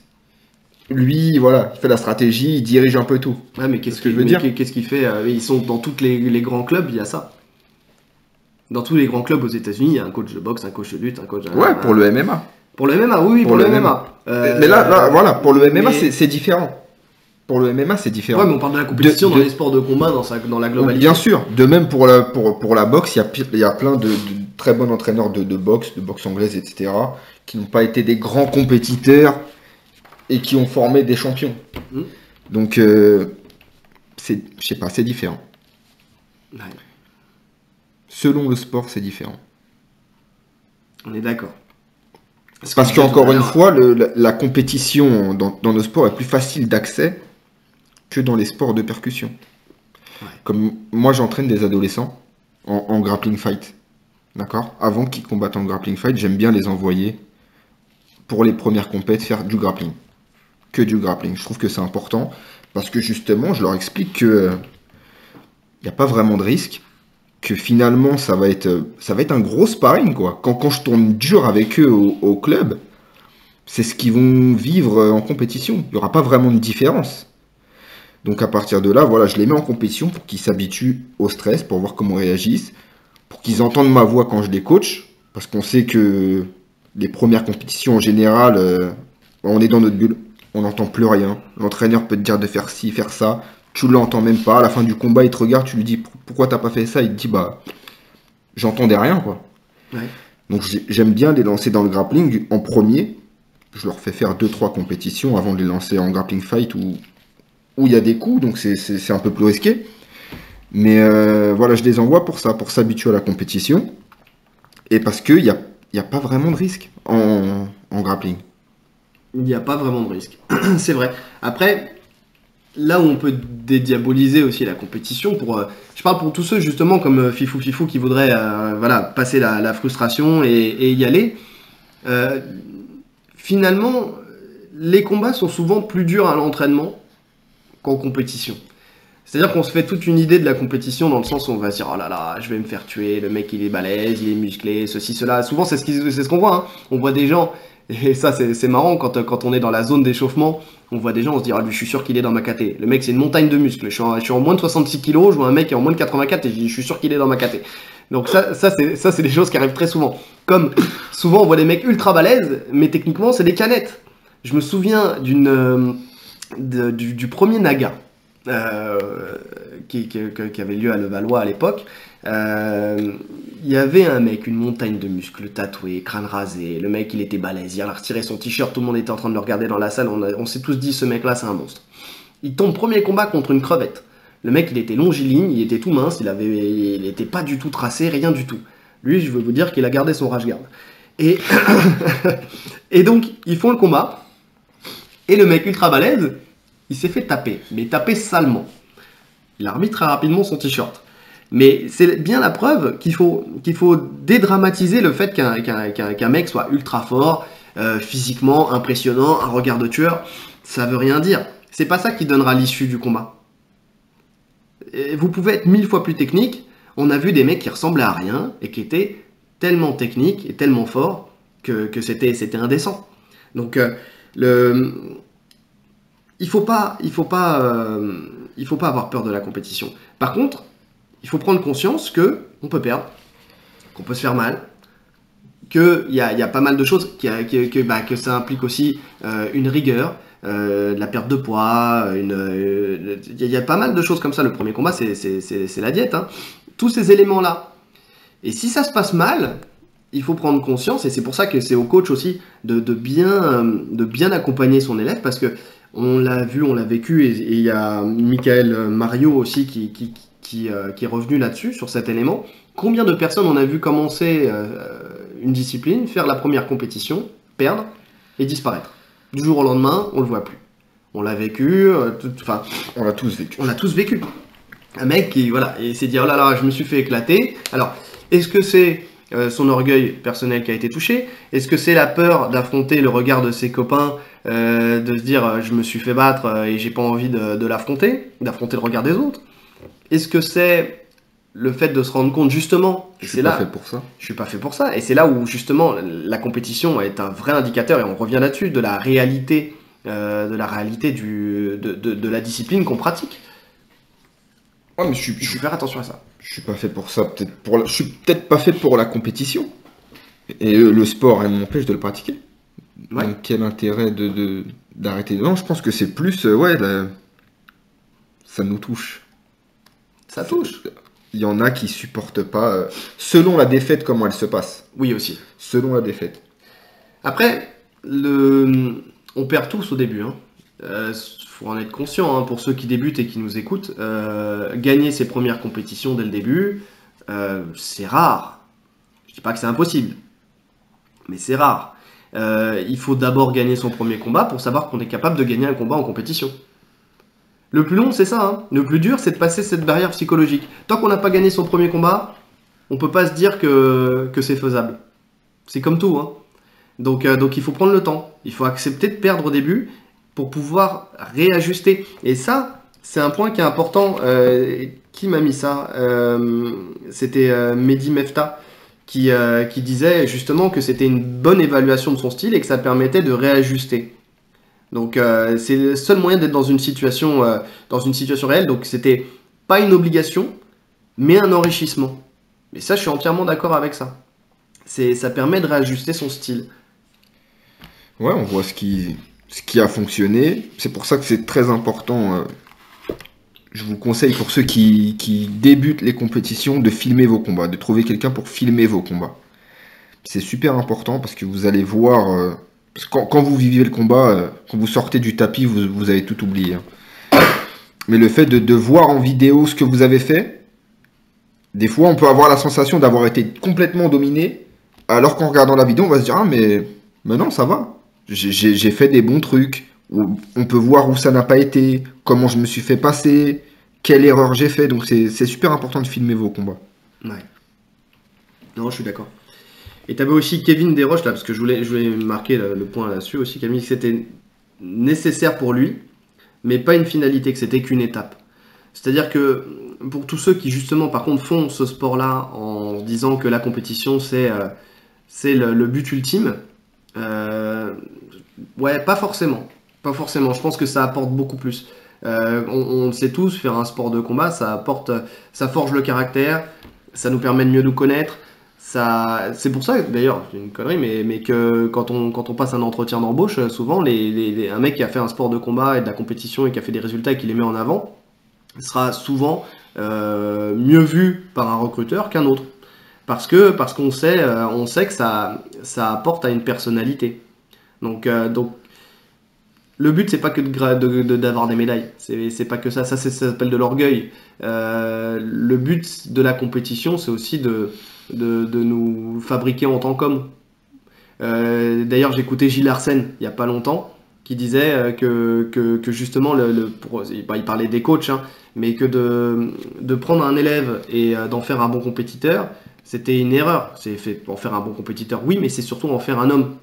Speaker 2: Lui, voilà, il fait la stratégie, il dirige un peu tout.
Speaker 1: Ouais, mais
Speaker 2: C'est ce que je veux dire.
Speaker 1: qu'est-ce qu'il fait Ils sont dans tous les grands clubs, il y a ça. Dans tous les grands clubs aux États-Unis, il y a un coach de boxe, un coach de lutte, un coach.
Speaker 2: Ouais, pour le MMA.
Speaker 1: Pour le MMA, oui, pour le MMA.
Speaker 2: Mais là, voilà, pour le MMA,
Speaker 1: mais-
Speaker 2: c'est différent. Pour le MMA, c'est différent.
Speaker 1: Ouais, mais on parle de la compétition
Speaker 2: De-
Speaker 1: dans les sports de combat, dans la globalité.
Speaker 2: Bien sûr. De même pour la boxe, il y a plein de très bons entraîneurs de boxe anglaise, etc., qui n'ont pas été des grands compétiteurs et qui ont formé des champions.
Speaker 1: Mhm.
Speaker 2: Donc, je sais pas, c'est différent.
Speaker 1: Ouais,
Speaker 2: Selon le sport, c'est différent.
Speaker 1: on est d'accord.
Speaker 2: Parce qu'encore une fois, la compétition dans nos sports est plus facile d'accès que dans les sports de percussion.
Speaker 1: Ouais.
Speaker 2: Comme moi, j'entraîne des adolescents en grappling fight. D'accord? Avant qu'ils combattent en grappling fight, j'aime bien les envoyer pour les premières compètes faire du grappling. Que du grappling. Je trouve que c'est important parce que justement, je leur explique que il n'y a pas vraiment de risque, que finalement, ça va être un gros sparring, quoi. Quand je tourne dur avec eux au club, c'est ce qu'ils vont vivre en compétition. Il n'y aura pas vraiment de différence. Donc à partir de là, voilà, je les mets en compétition pour qu'ils s'habituent au stress, pour voir comment ils réagissent, pour qu'ils entendent ma voix quand je les coach, parce qu'on sait que les premières compétitions en général, on est dans notre bulle, on n'entend plus rien. L'entraîneur peut te dire de faire ci, faire ça, tu l'entends même pas. À la fin du combat, il te regarde, tu lui dis pourquoi t'as pas fait ça. Il te dit bah j'entendais rien quoi.
Speaker 1: Ouais.
Speaker 2: Donc j'aime bien les lancer dans le grappling en premier. Je leur fais faire 2-3 compétitions avant de les lancer en grappling fight où il y a des coups, donc c'est un peu plus risqué. Mais voilà, je les envoie pour ça, pour s'habituer à la compétition. Et parce qu'il y a pas vraiment de risque en grappling.
Speaker 1: Il n'y a pas vraiment de risque. C'est vrai. Après, là où on peut dédiaboliser aussi la compétition, je parle pour tous ceux justement comme Fifou Fifou qui voudraient voilà, passer la frustration et y aller. Euh, Finalement, les combats sont souvent plus durs à l'entraînement qu'en compétition. C'est-à-dire qu'on se fait toute une idée de la compétition dans le sens où on va se dire oh là là, je vais me faire tuer, le mec il est balèze, il est musclé, ceci, cela. Souvent c'est ce qu'on voit, hein. On voit des gens, et ça c'est marrant quand on est dans la zone d'échauffement, on voit des gens, on se dit ah lui je suis sûr qu'il est dans ma KT. Le mec c'est une montagne de muscles, je suis en moins de 66 kilos, je vois un mec qui est en moins de 84 et je dis je suis sûr qu'il est dans ma KT. Donc ça c'est des choses qui arrivent très souvent. Comme souvent on voit des mecs ultra balèzes, mais techniquement c'est des canettes. Je me souviens du premier Naga. Qui avait lieu à Levallois à l'époque. Il y avait un mec, une montagne de muscles tatoués, crâne rasé, le mec il était balèze, il a retiré son t-shirt, tout le monde était en train de le regarder dans la salle, on s'est tous dit ce mec là c'est un monstre. Il tombe premier combat contre une crevette. Le mec il était longiligne, il était tout mince, il était pas du tout tracé, rien du tout. Lui je veux vous dire qu'il a gardé son rage guard. Et, et donc ils font le combat, et le mec ultra balèze, il s'est fait taper, mais taper salement. Il a remis très rapidement son t-shirt. Mais c'est bien la preuve qu'il faut dédramatiser le fait qu'un mec soit ultra fort, physiquement impressionnant, un regard de tueur. Ça veut rien dire. C'est pas ça qui donnera l'issue du combat. Et vous pouvez être 1000 fois plus technique. On a vu des mecs qui ressemblaient à rien et qui étaient tellement techniques et tellement forts que c'était indécent. Donc il faut pas avoir peur de la compétition. Par contre, il faut prendre conscience que on peut perdre, qu'on peut se faire mal, qu'il y a pas mal de choses, que ça implique aussi une rigueur, de la perte de poids, il y a pas mal de choses comme ça. Le premier combat, c'est la diète, hein. Tous ces éléments-là. Et si ça se passe mal, il faut prendre conscience, et c'est pour ça que c'est au coach aussi de bien accompagner son élève, parce que on l'a vu, on l'a vécu, et il y a Michael Mario aussi qui est revenu là-dessus, sur cet élément. Combien de personnes on a vu commencer une discipline, faire la première compétition, perdre et disparaître. Du jour au lendemain, on le voit plus. On l'a vécu,
Speaker 2: on l'a tous vécu.
Speaker 1: On l'a tous vécu. Un mec qui, voilà, et s'est dit, oh là là, je me suis fait éclater. Alors, est-ce que c'est son orgueil personnel qui a été touché? Est-ce que c'est la peur d'affronter le regard de ses copains, de se dire je me suis fait battre et j'ai pas envie de l'affronter, d'affronter le regard des autres? Est-ce que c'est le fait de se rendre compte justement,
Speaker 2: je suis pas fait pour ça.
Speaker 1: Je suis pas fait pour ça, et c'est là où justement la compétition est un vrai indicateur, et on revient là-dessus, de la réalité, de la discipline qu'on pratique.
Speaker 2: Ouais, mais
Speaker 1: je vais faire attention à ça.
Speaker 2: Je suis pas fait pour ça, je suis peut-être pas fait pour la compétition. Et le sport, elle m'empêche de le pratiquer. Ouais. Donc quel intérêt d'arrêter? Non, je pense que c'est plus, ça nous touche.
Speaker 1: Ça touche.
Speaker 2: Il y en a qui supportent pas, selon la défaite, comment elle se passe.
Speaker 1: Oui, aussi.
Speaker 2: Selon la défaite.
Speaker 1: Après, on perd tous au début, hein. Faut en être conscient, hein, pour ceux qui débutent et qui nous écoutent. Gagner ses premières compétitions dès le début, c'est rare. Je dis pas que c'est impossible, mais c'est rare. Il faut d'abord gagner son premier combat pour savoir qu'on est capable de gagner un combat en compétition. Le plus long, c'est ça, hein. Le plus dur, c'est de passer cette barrière psychologique. Tant qu'on n'a pas gagné son premier combat, on peut pas se dire que c'est faisable. C'est comme tout, hein. Donc il faut prendre le temps. Il faut accepter de perdre au début pour pouvoir réajuster. Et ça, c'est un point qui est important. Qui m'a mis ça? C'était Mehdi Mefta qui disait justement que c'était une bonne évaluation de son style et que ça permettait de réajuster. Donc c'est le seul moyen d'être dans une situation réelle. Donc c'était pas une obligation, mais un enrichissement. Mais ça, je suis entièrement d'accord avec ça. Ça permet de réajuster son style.
Speaker 2: Ouais, on voit ce qui a fonctionné. C'est pour ça que c'est très important je vous conseille pour ceux qui débutent les compétitions de filmer vos combats, de trouver quelqu'un pour filmer vos combats. C'est super important parce que vous allez voir, parce que quand vous vivez le combat, quand vous sortez du tapis, vous avez tout oublié, hein. Mais le fait de voir en vidéo ce que vous avez fait, des fois on peut avoir la sensation d'avoir été complètement dominé, alors qu'en regardant la vidéo, on va se dire, ah mais non, ça va. J'ai fait des bons trucs. On peut voir où ça n'a pas été, comment je me suis fait passer, quelle erreur j'ai fait. Donc c'est super important de filmer vos combats.
Speaker 1: Ouais. Non, je suis d'accord. Et tu avais aussi Kevin Desroches, là, parce que je voulais marquer le point là-dessus aussi, qui a mis que c'était nécessaire pour lui, mais pas une finalité, que c'était qu'une étape. C'est-à-dire que pour tous ceux qui justement par contre font ce sport-là en disant que la compétition c'est le but ultime, ouais, pas forcément. Pas forcément, je pense que ça apporte beaucoup plus. On le sait tous, faire un sport de combat, ça forge le caractère, ça nous permet de mieux nous connaître. C'est pour ça, d'ailleurs, c'est une connerie, mais que quand on passe un entretien d'embauche, souvent, un mec qui a fait un sport de combat et de la compétition et qui a fait des résultats et qui les met en avant, sera souvent mieux vu par un recruteur qu'un autre. Parce qu'on sait, on sait que ça apporte à une personnalité. Donc le but, c'est pas que d'avoir des médailles. C'est pas que ça. Ça s'appelle de l'orgueil. Le but de la compétition, c'est aussi de nous fabriquer en tant qu'hommes. D'ailleurs, j'écoutais Gilles Arsène il y a pas longtemps qui disait que justement, il parlait des coachs, hein, mais que de prendre un élève et d'en faire un bon compétiteur, c'était une erreur. C'est fait en faire un bon compétiteur, oui, mais c'est surtout en faire un homme.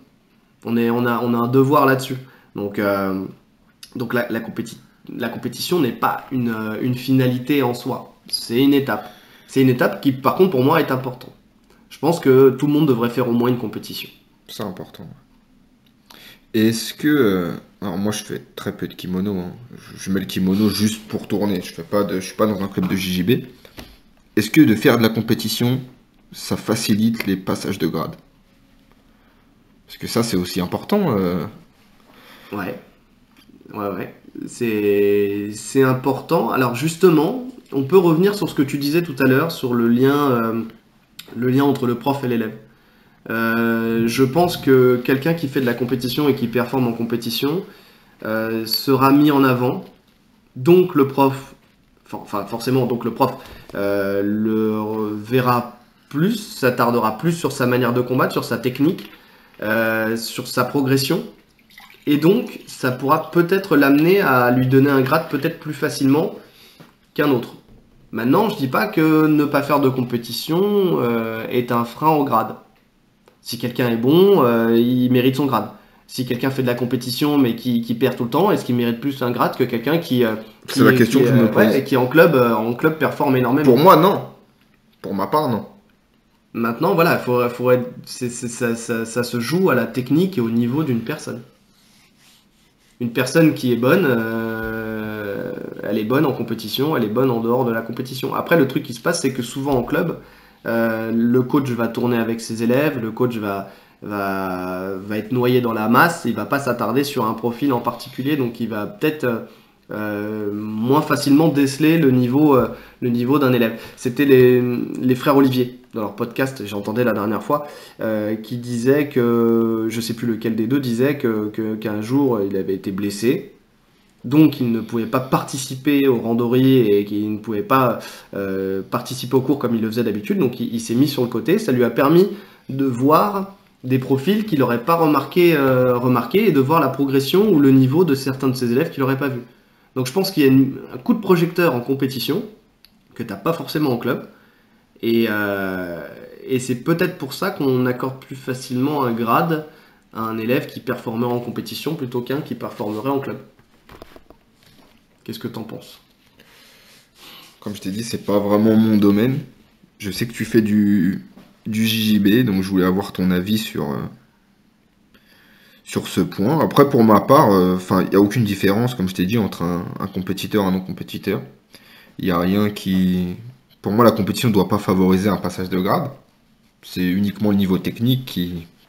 Speaker 1: On a un devoir là-dessus. Donc la compétition n'est pas une finalité en soi. C'est une étape. C'est une étape qui, par contre, pour moi, est importante. Je pense que tout le monde devrait faire au moins une compétition.
Speaker 2: C'est important. Est-ce que... alors moi, je fais très peu de kimono, hein. Je mets le kimono juste pour tourner. Je suis pas dans un club de JJB. Est-ce que de faire de la compétition, ça facilite les passages de grade? Parce que ça, c'est aussi important.
Speaker 1: Ouais. C'est important. Alors justement, on peut revenir sur ce que tu disais tout à l'heure, sur le lien entre le prof et l'élève. Je pense que quelqu'un qui fait de la compétition et qui performe en compétition sera mis en avant. Donc le prof, forcément, donc le prof le verra plus, s'attardera plus sur sa manière de combattre, sur sa technique, sur sa progression. Et donc, ça pourra peut-être l'amener à lui donner un grade peut-être plus facilement qu'un autre. Maintenant, je dis pas que ne pas faire de compétition est un frein au grade. Si quelqu'un est bon, il mérite son grade. Si quelqu'un fait de la compétition mais qui perd tout le temps, est-ce qu'il mérite plus un grade que quelqu'un
Speaker 2: c'est la question que je me pose.
Speaker 1: Ouais, et qui en club performe énormément?
Speaker 2: Pour moi, non. Pour ma part, non.
Speaker 1: Maintenant, voilà, ça se joue à la technique et au niveau d'une personne. Une personne qui est bonne, elle est bonne en compétition, elle est bonne en dehors de la compétition. Après, le truc qui se passe, c'est que souvent en club, le coach va tourner avec ses élèves, le coach va être noyé dans la masse, il va pas s'attarder sur un profil en particulier, donc il va peut-être moins facilement déceler le niveau d'un élève. C'était les frères Olivier dans leur podcast, j'entendais la dernière fois, qui disaient que, je sais plus lequel des deux, disait qu'un jour il avait été blessé, donc il ne pouvait pas participer au randonnées et qu'il ne pouvait pas participer au cours comme il le faisait d'habitude, donc il s'est mis sur le côté. Ça lui a permis de voir des profils qu'il n'aurait pas remarqué et de voir la progression ou le niveau de certains de ses élèves qu'il n'aurait pas vu. Donc je pense qu'il y a un coup de projecteur en compétition que tu n'as pas forcément en club. Et c'est peut-être pour ça qu'on accorde plus facilement un grade à un élève qui performerait en compétition plutôt qu'un qui performerait en club. Qu'est-ce que t'en penses?
Speaker 2: Comme je t'ai dit, c'est pas vraiment mon domaine. Je sais que tu fais du JJB, donc je voulais avoir ton avis sur ce point. Après, pour ma part, il n'y a aucune différence, comme je t'ai dit, entre un compétiteur et un non-compétiteur. Il n'y a rien qui... Pour moi, la compétition ne doit pas favoriser un passage de grade. C'est uniquement le niveau technique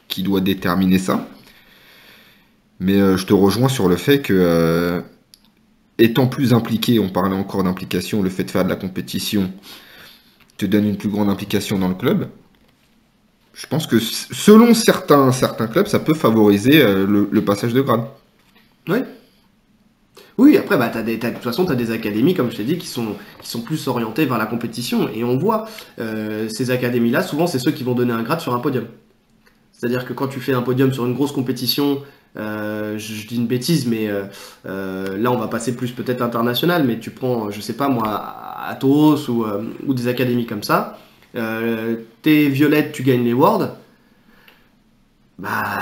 Speaker 2: qui doit déterminer ça. Mais je te rejoins sur le fait que étant plus impliqué, on parlait encore d'implication, le fait de faire de la compétition te donne une plus grande implication dans le club. Je pense que selon certains clubs, ça peut favoriser le passage de grade.
Speaker 1: Ouais. Oui, après, bah, de toute façon, tu as des académies, comme je t'ai dit, qui sont plus orientées vers la compétition. Et on voit, ces académies-là, souvent, c'est ceux qui vont donner un grade sur un podium. C'est-à-dire que quand tu fais un podium sur une grosse compétition, je dis une bêtise, mais là, on va passer plus peut-être international, mais tu prends, je sais pas moi, Atos ou des académies comme ça, t'es violette, tu gagnes les Worlds. Bah,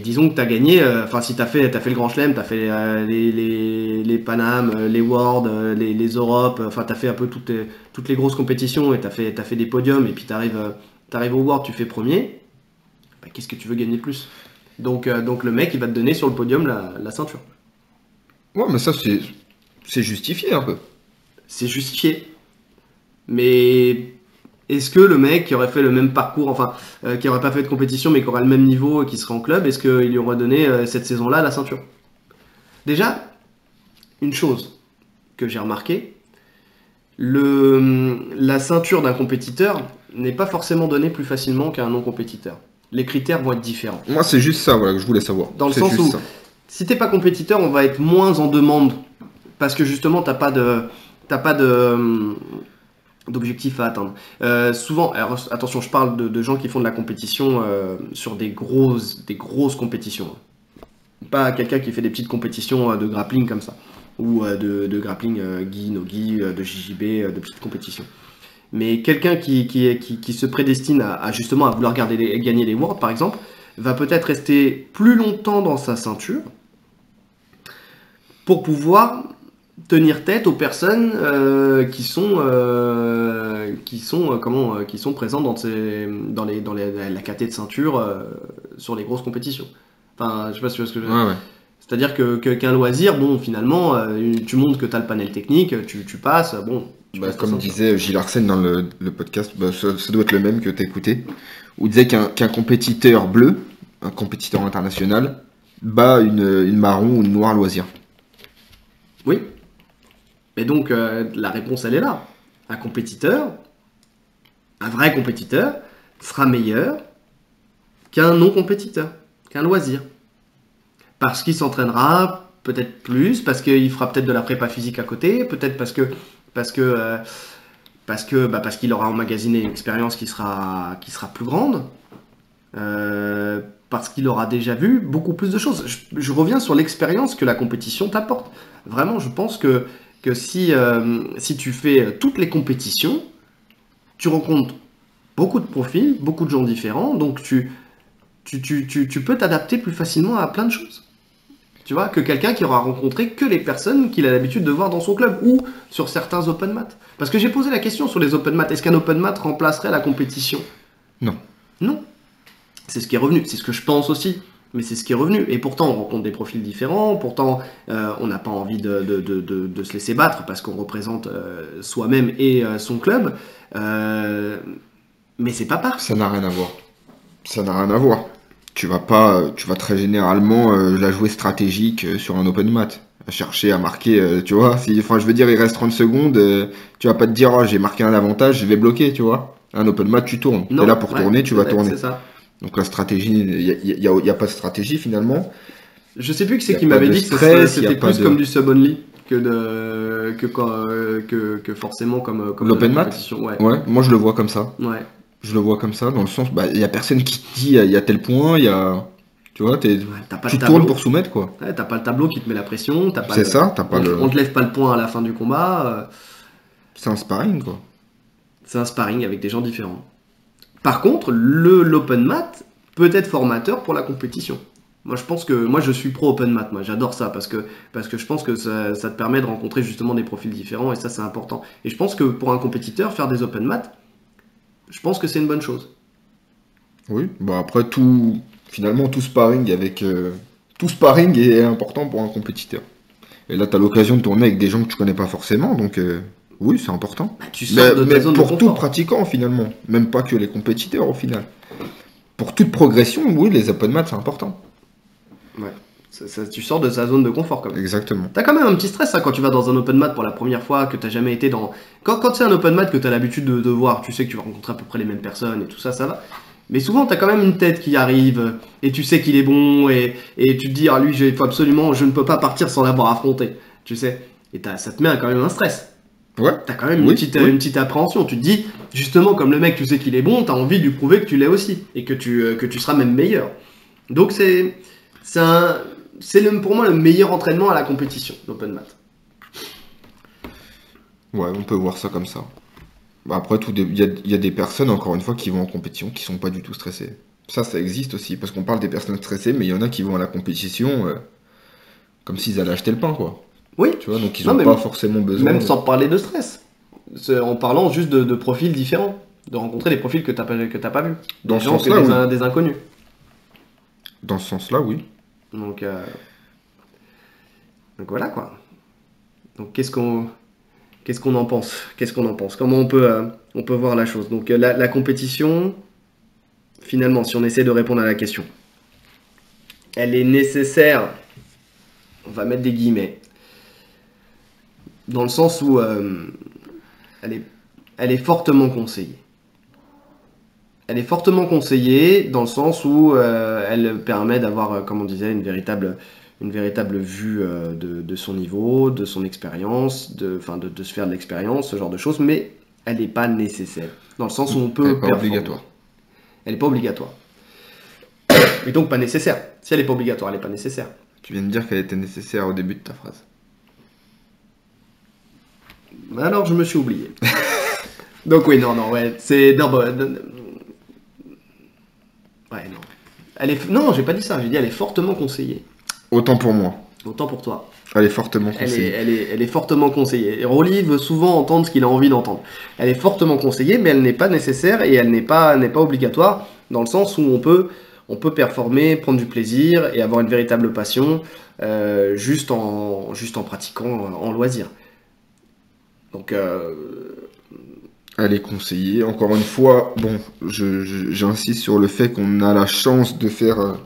Speaker 1: disons que tu as gagné, enfin si tu as fait le Grand Chelem, tu as fait les Paname, les Worlds, les Europes, enfin tu as fait un peu toutes les grosses compétitions et tu as fait des podiums et puis tu arrives au World, tu fais premier, bah, qu'est-ce que tu veux gagner de plus? Donc le mec il va te donner sur le podium la ceinture.
Speaker 2: Ouais, mais ça c'est justifié un peu.
Speaker 1: C'est justifié. Mais est-ce que le mec qui aurait fait le même parcours, enfin, qui aurait pas fait de compétition mais qui aurait le même niveau et qui serait en club, est-ce qu'il lui aurait donné cette saison-là la ceinture? Déjà, une chose que j'ai remarqué, la ceinture d'un compétiteur n'est pas forcément donnée plus facilement qu'à un non-compétiteur. Les critères vont être différents.
Speaker 2: Moi, c'est juste ça, voilà, que je voulais savoir.
Speaker 1: Dans le
Speaker 2: C'est
Speaker 1: sens
Speaker 2: juste
Speaker 1: où,
Speaker 2: ça.
Speaker 1: si t'es pas compétiteur, on va être moins en demande parce que justement t'as pas d'objectifs à atteindre. Souvent, alors, attention, je parle de gens qui font de la compétition sur des grosses compétitions. Pas quelqu'un qui fait des petites compétitions de grappling comme ça. Ou de grappling gi, no gi, de JJB, de petites compétitions. Mais quelqu'un qui se prédestine à justement à vouloir gagner les Worlds, par exemple, va peut-être rester plus longtemps dans sa ceinture pour pouvoir tenir tête aux personnes qui sont présentes dans la caté de ceinture sur les grosses compétitions. Enfin, je sais pas si tu vois ce que je veux dire.
Speaker 2: Ouais.
Speaker 1: C'est-à-dire qu'un loisir, bon, finalement, tu montres que tu as le panel technique, tu passes, bon.
Speaker 2: Bah, comme disait Gilles Arsène dans le podcast, bah, ça doit être le même que tu as écouté, où il disait qu'un compétiteur bleu, un compétiteur international, bat une marron ou une noire loisir.
Speaker 1: Oui. Et donc, la réponse, elle est là. Un vrai compétiteur, sera meilleur qu'un non-compétiteur, qu'un loisir. Parce qu'il s'entraînera peut-être plus, parce qu'il fera peut-être de la prépa physique à côté, peut-être parce qu'il aura emmagasiné une expérience qui sera plus grande, parce qu'il aura déjà vu beaucoup plus de choses. Je reviens sur l'expérience que la compétition t'apporte. Vraiment, je pense que si tu fais toutes les compétitions, tu rencontres beaucoup de profils, beaucoup de gens différents, donc tu peux t'adapter plus facilement à plein de choses. Tu vois, que quelqu'un qui aura rencontré que les personnes qu'il a l'habitude de voir dans son club ou sur certains open mat. Parce que j'ai posé la question sur les open mat. Est-ce qu'un open mat remplacerait la compétition?
Speaker 2: Non.
Speaker 1: Non. C'est ce qui est revenu. C'est ce que je pense aussi. Mais c'est ce qui est revenu. Et pourtant, on rencontre des profils différents. Pourtant, on n'a pas envie de se laisser battre parce qu'on représente soi-même et son club. Mais c'est pas pareil.
Speaker 2: Ça n'a rien à voir. Ça n'a rien à voir. Tu vas très généralement la jouer stratégique sur un open mat. À chercher à marquer, tu vois. Enfin, je veux dire, il reste 30 secondes. Tu vas pas te dire, oh, j'ai marqué un avantage, je vais bloquer, tu vois. Un open mat, tu tournes.
Speaker 1: Non,
Speaker 2: et là, pour tourner, tu vas tourner.
Speaker 1: C'est ça.
Speaker 2: Donc la stratégie, il y a pas de stratégie finalement.
Speaker 1: Je sais plus qui c'est qui m'avait dit que c'était plus comme du sub-only que forcément comme
Speaker 2: l'open mat.
Speaker 1: Ouais.
Speaker 2: Moi je le vois comme ça.
Speaker 1: Ouais.
Speaker 2: Je le vois comme ça, dans le sens, il y a personne qui te dit, il y a tel point, tu vois, tu tournes pour soumettre, quoi.
Speaker 1: Ouais, t'as pas le tableau qui te met la pression, t'as pas on te lève pas le point à la fin du combat.
Speaker 2: C'est un sparring, quoi.
Speaker 1: C'est un sparring avec des gens différents. Par contre, l'open mat peut être formateur pour la compétition. Moi, je suis pro open mat. Moi, j'adore ça parce que je pense que ça te permet de rencontrer justement des profils différents et ça, c'est important. Et je pense que pour un compétiteur, faire des open mat, je pense que c'est une bonne chose.
Speaker 2: Oui, après tout sparring tout sparring est important pour un compétiteur. Et là, tu as l'occasion de tourner avec des gens que tu connais pas forcément, donc oui, c'est important.
Speaker 1: Tu sors de ta zone de confort.
Speaker 2: Pour tout pratiquant finalement, même pas que les compétiteurs au final. Pour toute progression, oui, les open mat c'est important.
Speaker 1: Ouais. Tu sors de sa zone de confort quand même.
Speaker 2: Exactement.
Speaker 1: T'as quand même un petit stress quand tu vas dans un open mat pour la première fois, que t'as jamais été dans... Quand c'est un open mat que t'as l'habitude de voir, tu sais que tu vas rencontrer à peu près les mêmes personnes et tout ça, ça va. Mais souvent t'as quand même une tête qui arrive et tu sais qu'il est bon et tu te dis, ah lui, je ne peux pas partir sans l'avoir affronté, tu sais. Et ça te met quand même un stress.
Speaker 2: Ouais.
Speaker 1: T'as quand même une petite appréhension. Tu te dis, justement, comme le mec, tu sais qu'il est bon, t'as envie de lui prouver que tu l'es aussi et que tu seras même meilleur. Donc pour moi le meilleur entraînement à la compétition, l'open mat.
Speaker 2: Ouais, on peut voir ça comme ça. Bah, après, il y a des personnes, encore une fois, qui vont en compétition, qui sont pas du tout stressées. Ça existe aussi, parce qu'on parle des personnes stressées, mais il y en a qui vont à la compétition comme s'ils allaient acheter le pain, quoi.
Speaker 1: Oui.
Speaker 2: Tu vois, donc ils n'ont pas forcément besoin.
Speaker 1: Même sans parler de stress. En parlant juste de profils différents. De rencontrer des profils que t'as pas vus.
Speaker 2: Dans ce sens-là, oui.
Speaker 1: Des inconnus.
Speaker 2: Dans ce sens-là, oui.
Speaker 1: Donc voilà quoi. Donc qu'est-ce qu'on en pense? Comment on peut voir la chose? Donc la compétition, finalement, si on essaie de répondre à la question, elle est nécessaire, on va mettre des guillemets, dans le sens où elle est fortement conseillée. Elle est fortement conseillée dans le sens où elle permet d'avoir, comme on disait, une véritable vue de son niveau, de son expérience, de se faire de l'expérience, ce genre de choses, mais elle n'est pas nécessaire. Dans le sens où on peut...
Speaker 2: Elle n'est pas obligatoire.
Speaker 1: Elle n'est pas obligatoire. Et donc pas nécessaire. Si elle n'est pas obligatoire, elle n'est pas nécessaire.
Speaker 2: Tu viens de dire qu'elle était nécessaire au début de ta phrase.
Speaker 1: Alors je me suis oublié. Donc oui, ouais, c'est... Ouais, non. Non, j'ai pas dit ça, j'ai dit elle est fortement conseillée.
Speaker 2: Autant pour moi.
Speaker 1: Autant pour toi.
Speaker 2: Elle est fortement conseillée.
Speaker 1: Elle est fortement conseillée. Et Rolly veut souvent entendre ce qu'il a envie d'entendre. Elle est fortement conseillée, mais elle n'est pas nécessaire et elle n'est pas obligatoire, dans le sens où on peut performer, prendre du plaisir et avoir une véritable passion juste en pratiquant en loisir. Donc...
Speaker 2: Elle est conseillée. Encore une fois, bon, j'insiste sur le fait qu'on a la chance de faire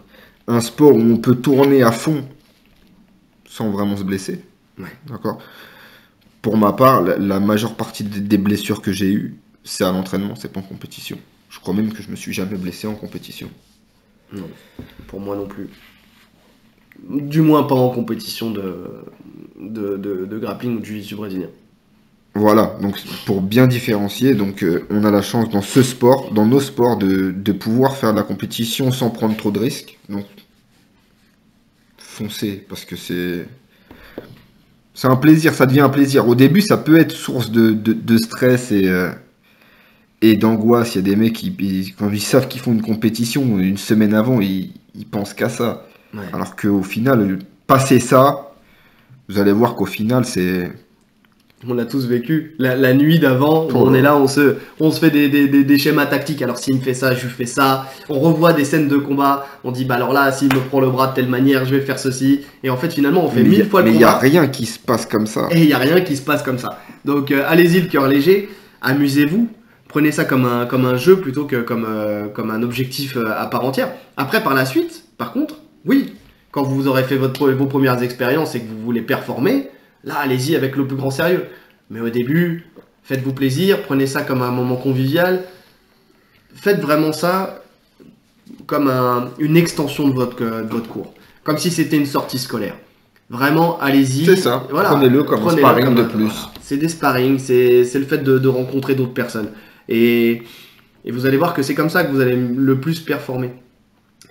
Speaker 2: un sport où on peut tourner à fond sans vraiment se blesser.
Speaker 1: Ouais.
Speaker 2: D'accord. Pour ma part, la majeure partie des blessures que j'ai eues, c'est à l'entraînement, c'est pas en compétition. Je crois même que je me suis jamais blessé en compétition.
Speaker 1: Non, pour moi non plus. Du moins pas en compétition de grappling ou de jiu-jitsu brésilien.
Speaker 2: Voilà, donc pour bien différencier, donc on a la chance dans ce sport, dans nos sports, de pouvoir faire de la compétition sans prendre trop de risques. Donc foncez, parce que c'est un plaisir, ça devient un plaisir. Au début, ça peut être source de stress et d'angoisse. Il y a des mecs qui, quand ils savent qu'ils font une compétition, une semaine avant, ils pensent qu'à ça.
Speaker 1: Ouais.
Speaker 2: Alors qu'au final, passer ça, vous allez voir qu'au final, c'est...
Speaker 1: On l'a tous vécu. La nuit d'avant, on est là, on se fait des schémas tactiques. Alors s'il me fait ça, je lui fais ça. On revoit des scènes de combat. On dit, bah alors là, s'il me prend le bras de telle manière, je vais faire ceci. Et en fait, finalement, on fait 1000 fois le combat.
Speaker 2: Mais il n'y a rien qui se passe comme ça.
Speaker 1: Et il n'y a rien qui se passe comme ça. Donc allez-y le cœur léger. Amusez-vous. Prenez ça comme un jeu plutôt que comme un objectif à part entière. Après, par la suite, par contre, oui, quand vous aurez fait vos premières expériences et que vous voulez performer, là, allez-y avec le plus grand sérieux. Mais au début, faites-vous plaisir, prenez ça comme un moment convivial. Faites vraiment ça comme une extension de votre cours. Comme si c'était une sortie scolaire. Vraiment, allez-y.
Speaker 2: C'est ça,
Speaker 1: voilà.
Speaker 2: Prenez-le comme un sparring de plus.
Speaker 1: Voilà. C'est des sparring, c'est le fait de rencontrer d'autres personnes. Et vous allez voir que c'est comme ça que vous allez le plus performer.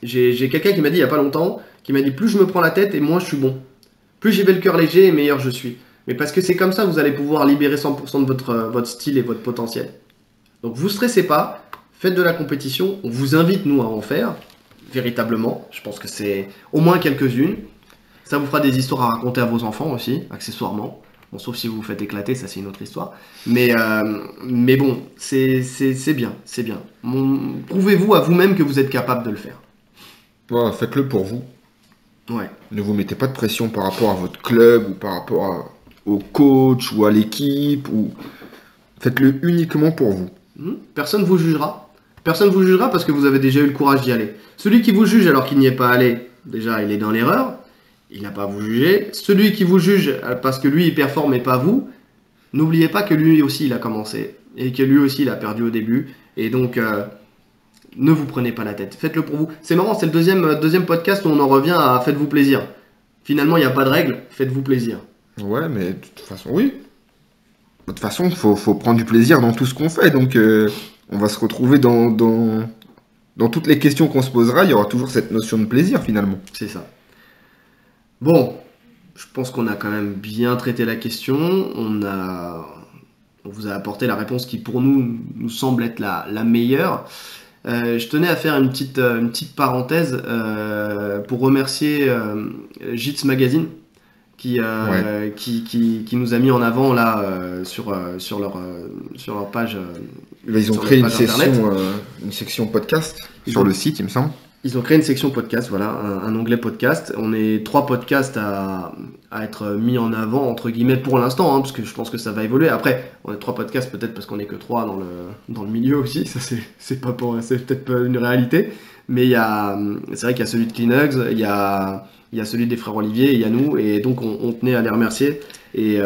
Speaker 1: J'ai quelqu'un qui m'a dit il n'y a pas longtemps, qui m'a dit plus je me prends la tête et moins je suis bon. Plus j'y vais le cœur léger et meilleur je suis. Mais parce que c'est comme ça que vous allez pouvoir libérer 100% de votre style et votre potentiel. Donc vous stressez pas, faites de la compétition, on vous invite nous à en faire, véritablement. Je pense que c'est au moins quelques-unes. Ça vous fera des histoires à raconter à vos enfants aussi, accessoirement. Bon, sauf si vous vous faites éclater, ça c'est une autre histoire. Mais bon, c'est bien, c'est bien. Prouvez-vous à vous-même que vous êtes capable de le faire.
Speaker 2: Ouais, faites-le pour vous.
Speaker 1: Ouais.
Speaker 2: Ne vous mettez pas de pression par rapport à votre club ou par rapport au coach ou à l'équipe. Faites-le uniquement pour vous.
Speaker 1: Personne ne vous jugera. Personne ne vous jugera parce que vous avez déjà eu le courage d'y aller. Celui qui vous juge alors qu'il n'y est pas allé, déjà il est dans l'erreur. il n'a pas à vous juger. Celui qui vous juge parce que lui il performe et pas vous, n'oubliez pas que lui aussi il a commencé et que lui aussi il a perdu au début. Et donc ne vous prenez pas la tête, faites-le pour vous. C'est marrant, c'est le deuxième podcast où on en revient à faites-vous plaisir. Finalement il n'y a pas de règle, faites-vous plaisir.
Speaker 2: Ouais, mais de toute façon, oui. De toute façon, faut prendre du plaisir dans tout ce qu'on fait. Donc, on va se retrouver dans toutes les questions qu'on se posera. Il y aura toujours cette notion de plaisir, finalement.
Speaker 1: C'est ça. Bon, je pense qu'on a quand même bien traité la question. On vous a apporté la réponse qui pour nous semble être la meilleure. Je tenais à faire une petite parenthèse pour remercier JITS Magazine qui nous a mis en avant là sur leur page.
Speaker 2: Ils ont
Speaker 1: sur
Speaker 2: créé
Speaker 1: leur page internet.
Speaker 2: une section podcast sur le site, il me semble.
Speaker 1: Ils ont créé une section podcast, voilà, un onglet podcast. On est 3 podcasts à être mis en avant, entre guillemets, pour l'instant, parce que je pense que ça va évoluer. Après, on est 3 podcasts peut-être parce qu'on est que 3 dans le milieu aussi, ça c'est peut-être pas une réalité. Mais c'est vrai qu'il y a celui de Clean Hugs, il y a celui des frères Olivier, il y a nous, et donc on tenait à les remercier. Et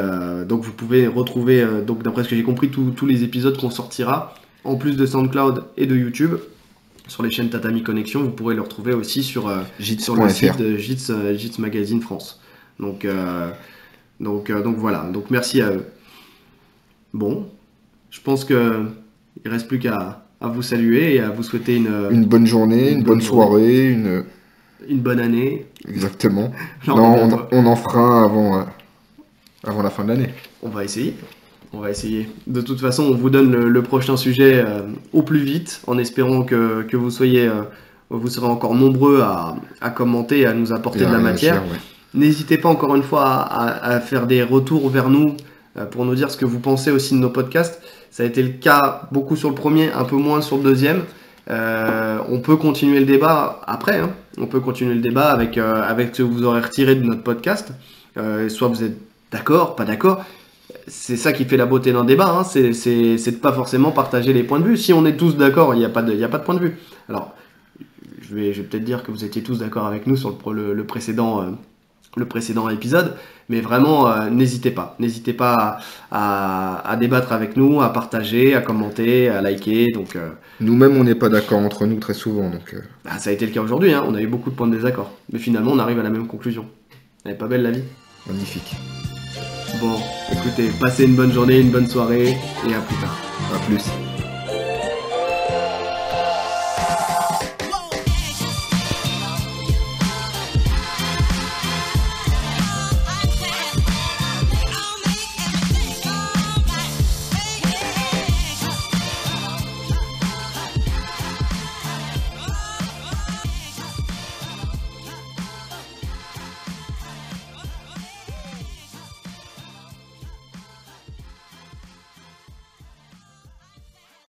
Speaker 1: donc vous pouvez retrouver, donc d'après ce que j'ai compris, tous les épisodes qu'on sortira, en plus de SoundCloud et de YouTube. Sur les chaînes Tatami Connexion, vous pourrez le retrouver aussi sur le site de JITS Magazine France. Donc voilà, donc merci à eux. Bon, je pense qu'il ne reste plus qu'à vous saluer et à vous souhaiter
Speaker 2: une bonne journée, une bonne soirée,
Speaker 1: une bonne année.
Speaker 2: Exactement. Non, on en fera un avant la fin de l'année.
Speaker 1: On va essayer. De toute façon, on vous donne le prochain sujet au plus vite, en espérant que vous serez encore nombreux à commenter et à nous apporter de la matière. Ouais. N'hésitez pas encore une fois à faire des retours vers nous pour nous dire ce que vous pensez aussi de nos podcasts. Ça a été le cas beaucoup sur le premier, un peu moins sur le deuxième. On peut continuer le débat après. On peut continuer le débat avec ce que vous aurez retiré de notre podcast. Soit vous êtes d'accord, pas d'accord. C'est ça qui fait la beauté d'un débat, c'est de pas forcément partager les points de vue. Si on est tous d'accord, il n'y a pas de point de vue. Alors, je vais peut-être dire que vous étiez tous d'accord avec nous sur le précédent épisode, mais vraiment, n'hésitez pas à débattre avec nous, à partager, à commenter, à liker. Donc,
Speaker 2: nous-mêmes, on n'est pas d'accord entre nous très souvent. Donc,
Speaker 1: ça a été le cas aujourd'hui, on a eu beaucoup de points de désaccord. Mais finalement, on arrive à la même conclusion. Elle n'est pas belle la vie ?
Speaker 2: Magnifique.
Speaker 1: Bon, écoutez, passez une bonne journée, une bonne soirée, et à plus tard.
Speaker 2: À plus.